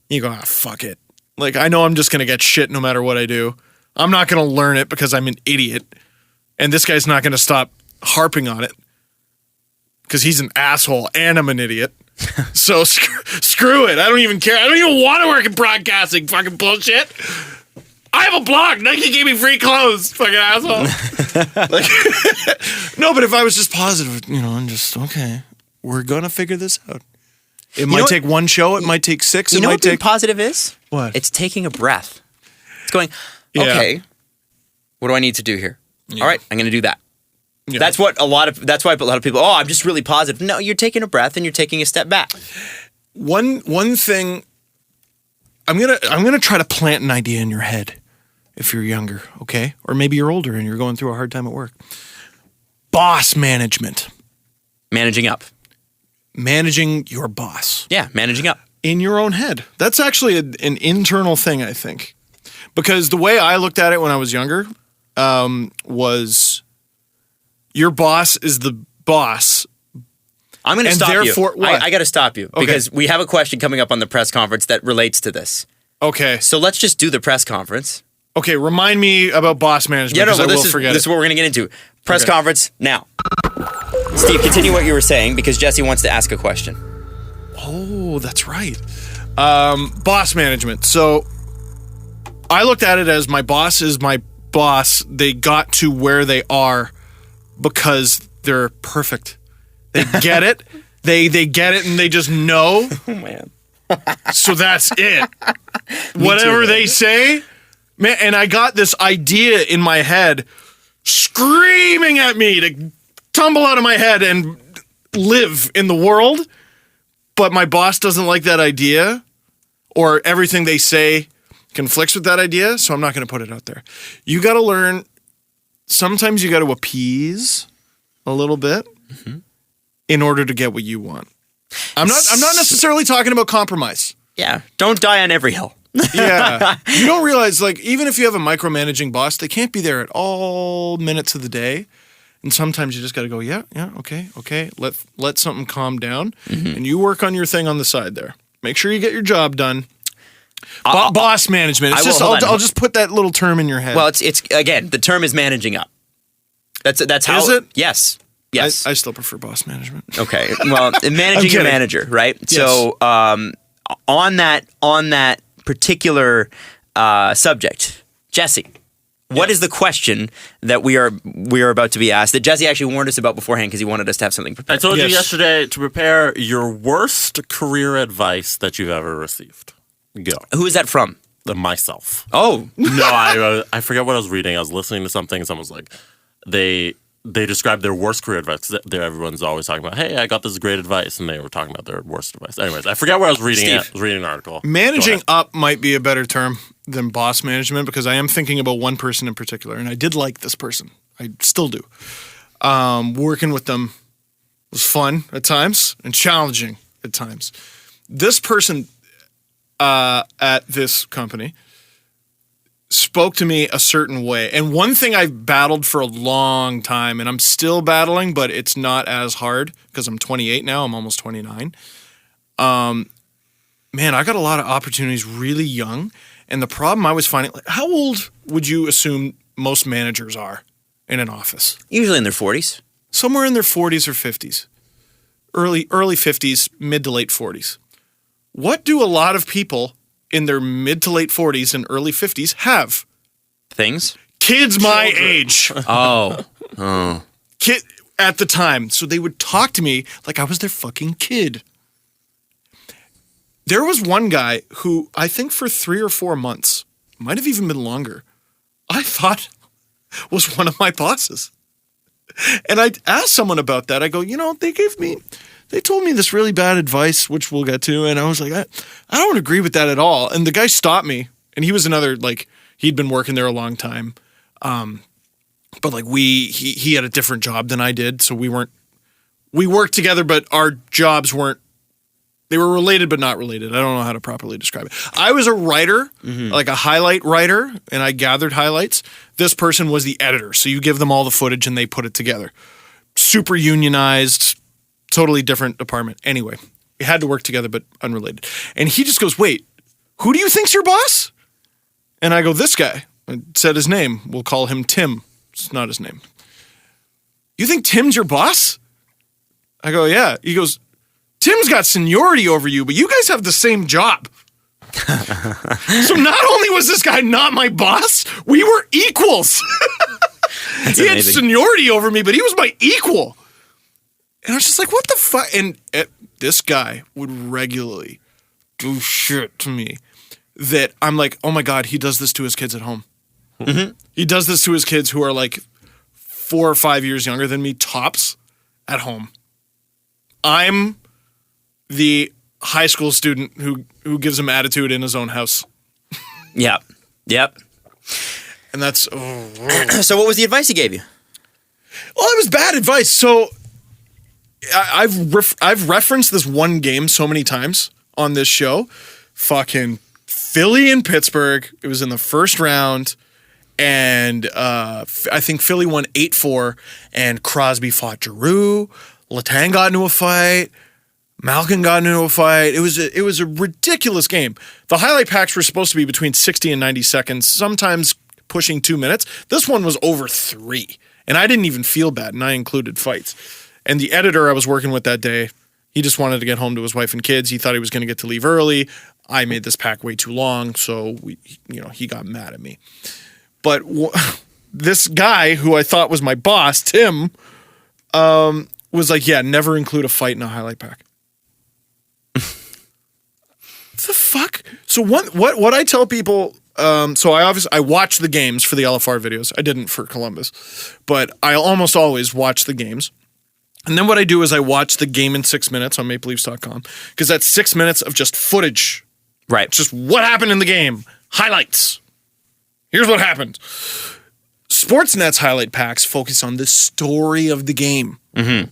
You go, fuck it. Like, I know I'm just going to get shit no matter what I do. I'm not going to learn it because I'm an idiot. And this guy's not going to stop harping on it because he's an asshole and I'm an idiot. So screw it. I don't even care. I don't even want to work in broadcasting. Fucking bullshit. I have a blog. Nike gave me free clothes. Fucking asshole. Like, no, but if I was just positive, and just, okay, we're going to figure this out. It might take one show. It might take 6. You it know might what being take positive is? What? It's taking a breath. It's going, okay, what do I need to do here? All right, I'm going to do that. Yeah. That's why a lot of people, I'm just really positive. No, you're taking a breath and you're taking a step back. One thing, I'm gonna try to plant an idea in your head if you're younger, okay? Or maybe you're older and you're going through a hard time at work. Boss management. Managing up. Managing your boss. Yeah, managing up. In your own head. That's actually an internal thing, I think. Because the way I looked at it when I was younger was your boss is the boss. I'm going to stop you. What? I got to stop you because we have a question coming up on the press conference that relates to this. Okay. So let's just do the press conference. Okay, remind me about boss management because I will forget this is what we're going to get into. Press conference now. Steve, continue what you were saying because Jesse wants to ask a question. Oh, that's right. Boss management. So I looked at it as my boss is my boss. They got to where they are because they're perfect. They get it. They get it and they just know. Oh, man. So that's it. Whatever they say. Man, and I got this idea in my head screaming at me to tumble out of my head and live in the world. But my boss doesn't like that idea or everything they say conflicts with that idea. So I'm not going to put it out there. You got to learn. Sometimes you got to appease a little bit in order to get what you want. I'm not necessarily talking about compromise. Yeah. Don't die on every hill. Yeah. You don't realize, like, even if you have a micromanaging boss, they can't be there at all minutes of the day. And sometimes you just got to go, yeah, okay. Let something calm down. And you work on your thing on the side there. Make sure you get your job done. Boss management. It's I'll just put that little term in your head. Well, it's again, the term is managing up. That's how. Is it? Yes. Yes. I still prefer boss management. Okay. Well, managing your manager, right? Yes. So, on that particular subject, Jesse, what is the question that we are about to be asked that Jesse actually warned us about beforehand because he wanted us to have something prepared? I told you yesterday to prepare your worst career advice that you've ever received. Go. Who is that from? Myself. Oh. No, I forget what I was reading. I was listening to something. Someone was like, they described their worst career advice. Everyone's always talking about, hey, I got this great advice, and they were talking about their worst advice. Anyways, I forget where I was reading it. I was reading an article. Managing up might be a better term than boss management because I am thinking about one person in particular, and I did like this person. I still do. Working with them was fun at times and challenging at times. This person at this company spoke to me a certain way. And one thing I've battled for a long time, and I'm still battling, but it's not as hard because I'm 28 now. I'm almost 29. Man, I got a lot of opportunities really young. And the problem I was finding, like, how old would you assume most managers are in an office? Usually in their 40s. Somewhere in their 40s or 50s. Early 50s, mid to late 40s. What do a lot of people in their mid to late 40s and early 50s have? Things? Kids my age. Oh. Kid at the time. So they would talk to me like I was their fucking kid. There was one guy who I think for 3 or 4 months, might have even been longer, I thought was one of my bosses. And I asked someone about that. I go, they told me this really bad advice, which we'll get to. And I was like, I don't agree with that at all. And the guy stopped me. And he was another, like, he'd been working there a long time. But like he had a different job than I did. So we worked together, but our jobs they were related, but not related. I don't know how to properly describe it. I was a writer, like a highlight writer, and I gathered highlights. This person was the editor. So you give them all the footage and they put it together. Super unionized, totally different department. Anyway, we had to work together, but unrelated. And he just goes, wait, who do you think's your boss? And I go, this guy. I said his name. We'll call him Tim. It's not his name. You think Tim's your boss? I go, yeah. He goes, Tim's got seniority over you, but you guys have the same job. So not only was this guy not my boss, we were equals. He had seniority over me, but he was my equal. And I was just like, what the fuck? And this guy would regularly do shit to me that I'm like, oh my God, he does this to his kids at home. Mm-hmm. He does this to his kids who are like 4 or 5 years younger than me, tops, at home. I'm the high school student who gives him attitude in his own house. Yep. And that's... So what was the advice he gave you? Well, it was bad advice. So I've referenced this one game so many times on this show. Fucking Philly and Pittsburgh. It was in the first round. And I think Philly won 8-4. And Crosby fought Giroux. Letang got into a fight. Malkin got into a fight. It was a ridiculous game. The highlight packs were supposed to be between 60 and 90 seconds, sometimes pushing 2 minutes. This one was over 3. And I didn't even feel bad, and I included fights. And the editor I was working with that day, he just wanted to get home to his wife and kids. He thought he was going to get to leave early. I made this pack way too long, so he got mad at me. But this guy who I thought was my boss, Tim, was like, yeah, never include a fight in a highlight pack. What the fuck? So what I tell people, so I watch the games for the LFR videos. I didn't for Columbus, but I almost always watch the games. And then what I do is I watch the game in 6 minutes on mapleleafs.com because that's 6 minutes of just footage. Right. Just what happened in the game. Highlights. Here's what happened. Sportsnet's highlight packs focus on the story of the game. Mm-hmm.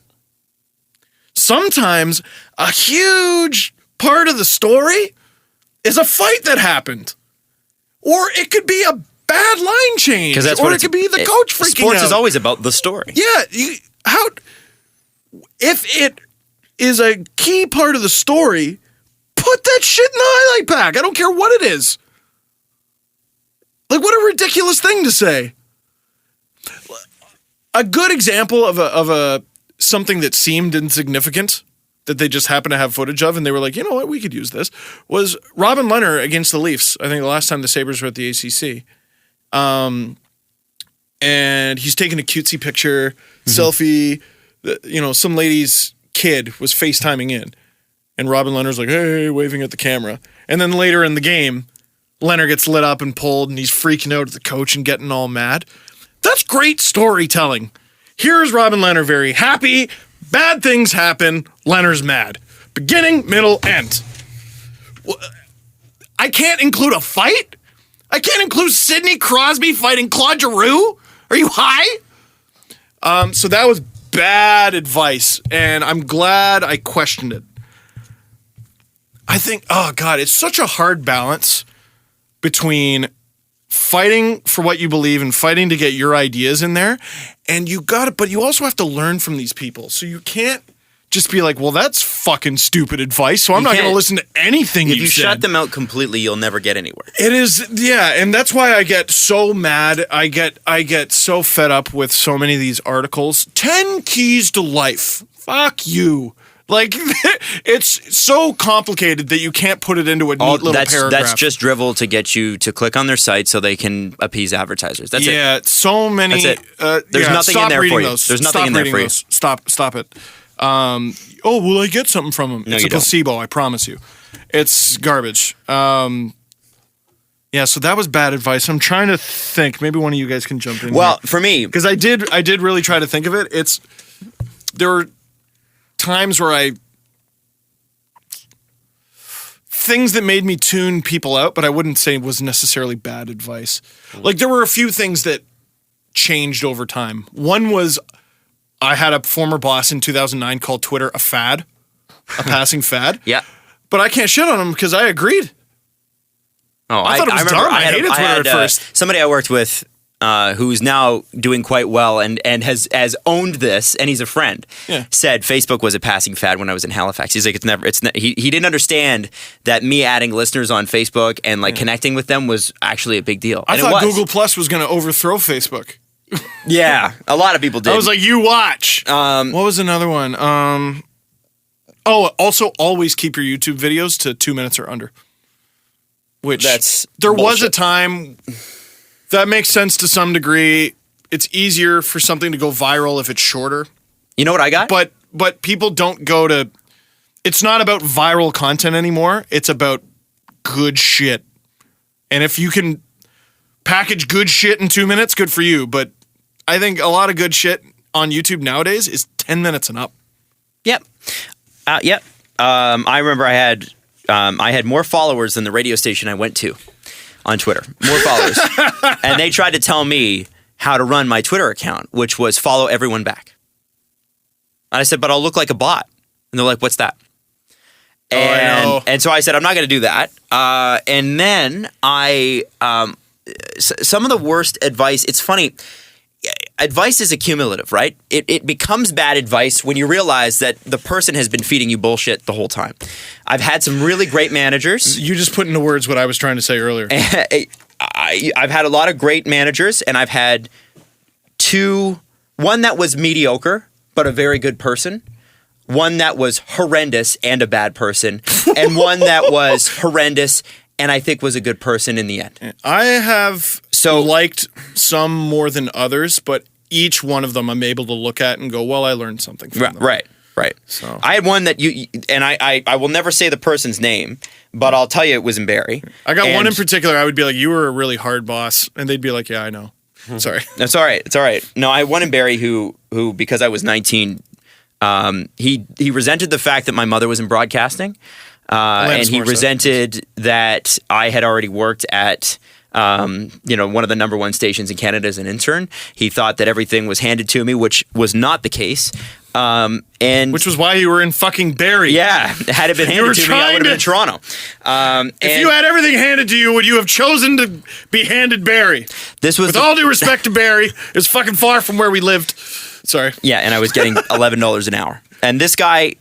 Sometimes a huge part of the story is a fight that happened. Or it could be a bad line change. Or it could be the coach freaking sports out. Is always about the story. Yeah. If it is a key part of the story, put that shit in the highlight pack. I don't care what it is. Like, what a ridiculous thing to say. A good example of a something that seemed insignificant that they just happened to have footage of, and they were like, you know what, we could use this, was Robin Lehner against the Leafs. I think the last time the Sabres were at the ACC. And he's taking a cutesy picture, selfie. Some lady's kid was FaceTiming in. And Robin Lehner's like, hey, waving at the camera. And then later in the game, Lehner gets lit up and pulled, and he's freaking out at the coach and getting all mad. That's great storytelling. Here's Robin Lehner very happy. Bad things happen. Lehner's mad. Beginning, middle, end. I can't include a fight? I can't include Sidney Crosby fighting Claude Giroux? Are you high? So that was bad advice, and I'm glad I questioned it. I think, oh God, it's such a hard balance between fighting for what you believe and fighting to get your ideas in there. And but you also have to learn from these people. So you can't just be like, well, that's fucking stupid advice, so I'm not going to listen to anything you said. If you shut them out completely, you'll never get anywhere. It is, yeah, and that's why I get so mad. I get so fed up with so many of these articles. 10 keys to life. Fuck you. Like, it's so complicated that you can't put it into a neat little paragraph. That's just drivel to get you to click on their site so they can appease advertisers. That's it. Yeah, so many. That's it. There's nothing in there for you. There's nothing in there for you. Stop it. Will I get something from them? No, it's a placebo, I promise you. It's garbage. Yeah, so that was bad advice. I'm trying to think. Maybe one of you guys can jump in. Well, for me, because I did really try to think of it. There were times where things that made me tune people out, but I wouldn't say it was necessarily bad advice. Like, there were a few things that changed over time. One was I had a former boss in 2009 called Twitter a fad, a passing fad. Yeah. But I can't shit on him because I agreed. Oh, I thought it was dumb. I hated Twitter at first. Somebody I worked with who's now doing quite well and has owned this, and he's a friend, said Facebook was a passing fad when I was in Halifax. He's like, he didn't understand that me adding listeners on Facebook and connecting with them was actually a big deal. I thought Google Plus was going to overthrow Facebook. Yeah, a lot of people did. I was like, you watch. What was another one? Also always keep your YouTube videos to 2 minutes or under. which That's there was a bullshit. time that makes sense to some degree. It's easier for something to go viral if it's shorter. You know what I got? But people don't go to. It's not about viral content anymore. It's about good shit. And if you can package good shit in 2 minutes, good for you. But I think a lot of good shit on YouTube nowadays is 10 minutes and up. Yep. Yep. I remember I had more followers than the radio station I went to on Twitter. More followers. And they tried to tell me how to run my Twitter account, which was follow everyone back. And I said, but I'll look like a bot. And they're like, what's that? I know. And so I said, I'm not going to do that. And then some of the worst advice, it's funny, advice is accumulative, right? It becomes bad advice when you realize that the person has been feeding you bullshit the whole time. I've had some really great managers. You just put into words what I was trying to say earlier. I've had a lot of great managers, and I've had one that was mediocre, but a very good person. One that was horrendous and a bad person, and one that was horrendous and I think was a good person in the end. I have liked some more than others, but each one of them I'm able to look at and go, well, I learned something from them. Right. So I had one that and I will never say the person's name, but I'll tell you it was in Barrie. I got one in particular. I would be like, you were a really hard boss. And they'd be like, yeah, I know. Sorry. That's all right. It's all right. No, I had one in Barrie who because I was 19, he resented the fact that my mother was in broadcasting, and he resented that I had already worked at one of the number one stations in Canada as an intern. He thought that everything was handed to me, which was not the case. And which was why you were in fucking Barrie. Yeah, had it been handed to me, I would have been in Toronto. If you had everything handed to you, would you have chosen to be handed Barrie? This was with all due respect to Barrie, it was fucking far from where we lived. Sorry. Yeah, and I was getting $11 an hour. And this guy,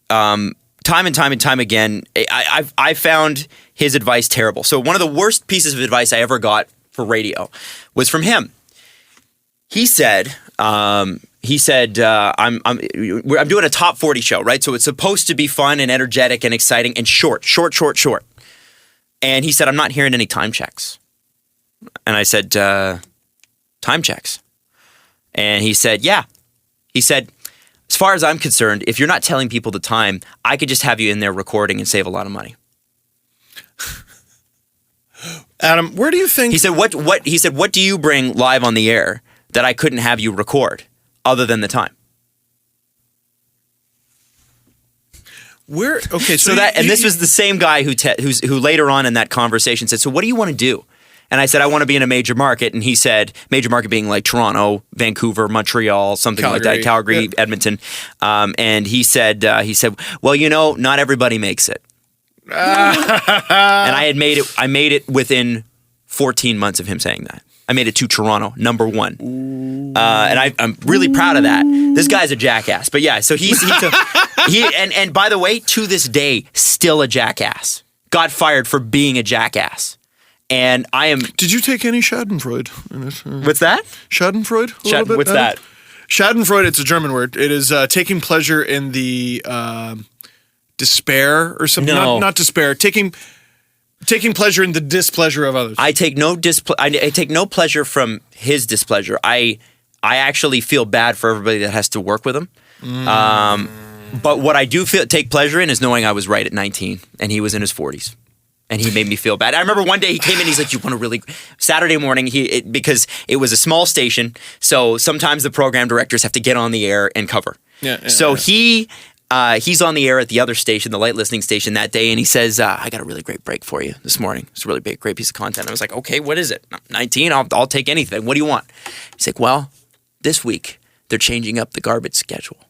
time and time again, I found his advice terrible. So one of the worst pieces of advice I ever got for radio was from him. He said, I'm doing a top 40 show, right? So it's supposed to be fun and energetic and exciting and short. And he said, I'm not hearing any time checks. And I said, time checks? And he said, yeah. He said, as far as I'm concerned, if you're not telling people the time, I could just have you in there recording and save a lot of money. Adam, where do you think... He said, what do you bring live on the air that I couldn't have you record other than the time? This was the same guy who later on in that conversation said, so what do you want to do? And I said, I want to be in a major market. And he said, major market being like Toronto, Vancouver, Montreal, something like that, Calgary, Edmonton. And he said, well, not everybody makes it. And I made it within 14 months of him saying that. I made it to Toronto, number one. And I'm really proud of that. This guy's a jackass. But yeah, so and by the way, to this day, still a jackass. Got fired for being a jackass. And I am... Did you take any Schadenfreude? What's that? Schadenfreude? What's that? Schadenfreude, it's a German word. It is taking pleasure in the despair or something. No. Not despair. Taking pleasure in the displeasure of others. I take no pleasure from his displeasure. I actually feel bad for everybody that has to work with him. But what I do take pleasure in is knowing I was right at 19 and he was in his 40s. And he made me feel bad. I remember one day he came in, he's like, you want to really... Saturday morning, because it was a small station, so sometimes the program directors have to get on the air and cover. He's on the air at the other station, the light listening station that day, and he says, I got a really great break for you this morning. It's a really great piece of content. I was like, okay, what is it? 19, I'll take anything. What do you want? He's like, well, this week, they're changing up the garbage schedule.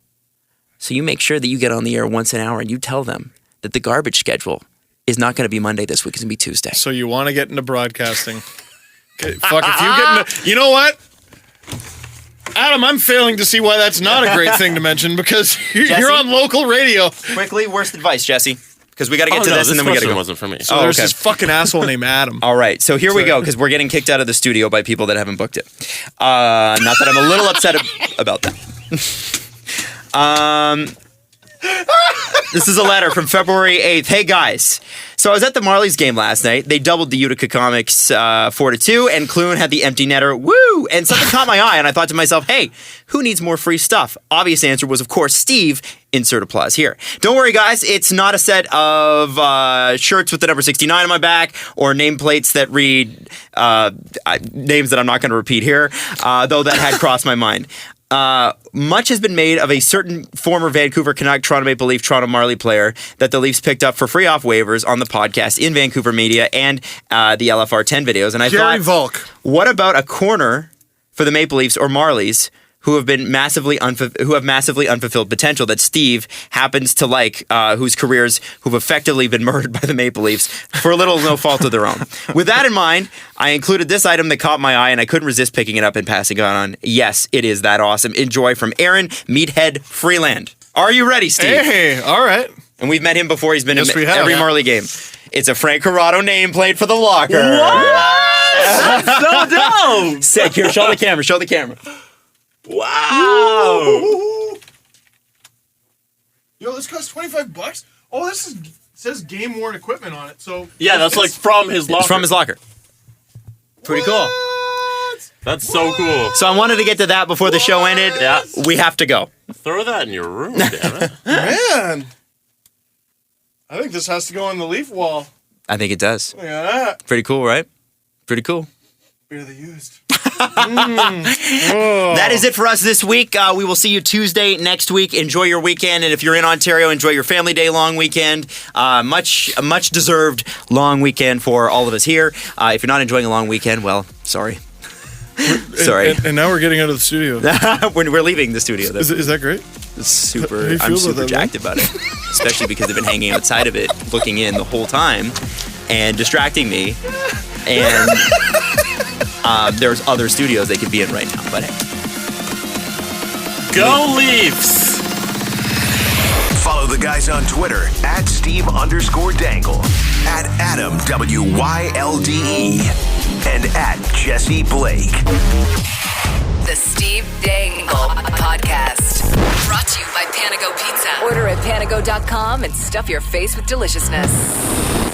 So you make sure that you get on the air once an hour and you tell them that the garbage schedule is not going to be Monday this week. It's going to be Tuesday. So you want to get into broadcasting. Okay, fuck, if you get into... You know what? Adam, I'm failing to see why that's not a great thing to mention because you're on local radio. Quickly, worst advice, Jesse. Because we got to get to this and then we got to go. Wasn't for me. So there's this fucking asshole named Adam. All right, so here we go because we're getting kicked out of the studio by people that haven't booked it. Not that I'm a little upset about that. This is a letter from February 8th. Hey, guys. So I was at the Marlies game last night. They doubled the Utica Comics 4-2, and Clune had the empty netter. Woo! And something caught my eye, and I thought to myself, hey, who needs more free stuff? Obvious answer was, of course, Steve. Insert applause here. Don't worry, guys. It's not a set of shirts with the number 69 on my back or nameplates that read names that I'm not going to repeat here, though that had crossed my mind. Much has been made of a certain former Vancouver Canuck, Toronto Maple Leaf, Toronto Marley player that the Leafs picked up for free off waivers on the podcast in Vancouver media and the LFR 10 videos. And I Jerry thought, Volk. what about a corner for the Maple Leafs or Marlies who have massively unfulfilled potential that Steve happens to like, whose careers who've effectively been murdered by the Maple Leafs for a little no fault of their own. With that in mind, I included this item that caught my eye, and I couldn't resist picking it up and passing it on. Yes, it is that awesome. Enjoy from Aaron Meathead Freeland. Are you ready, Steve? Hey, all right. And we've met him before. He's been Yes, in we have. every Marley game. It's a Frank Corrado nameplate for the locker. That's so dope. Sick. Here, show the camera. Show the camera. Wow. Yo, this costs $25. Oh, says game worn equipment on it. So Yeah, that's like from his locker. It's from his locker. Pretty cool. That's so cool. So I wanted to get to that before the show ended. Yeah. We have to go. Throw that in your room, damn it. Man, I think this has to go on the Leaf wall. I think it does. Look at that. Pretty cool, right? Pretty cool. Beer they used. That is it for us this week. We will see you Tuesday next week. Enjoy your weekend, and if you're in Ontario, enjoy your Family Day long weekend. Much deserved long weekend for all of us here. If you're not enjoying a long weekend, well, sorry. Sorry. And now we're getting out of the studio. We're leaving the studio. Is that great? It's How do you feel I'm about super that, jacked about it, especially because they've been hanging outside of it, looking in the whole time, and distracting me. And there's other studios they could be in right now, but hey. Go Leafs! Follow the guys on Twitter at Steve_Dangle, at Adam WYLDE, and at Jesse Blake. The Steve Dangle Podcast. Brought to you by Panago Pizza. Order at panago.com and stuff your face with deliciousness.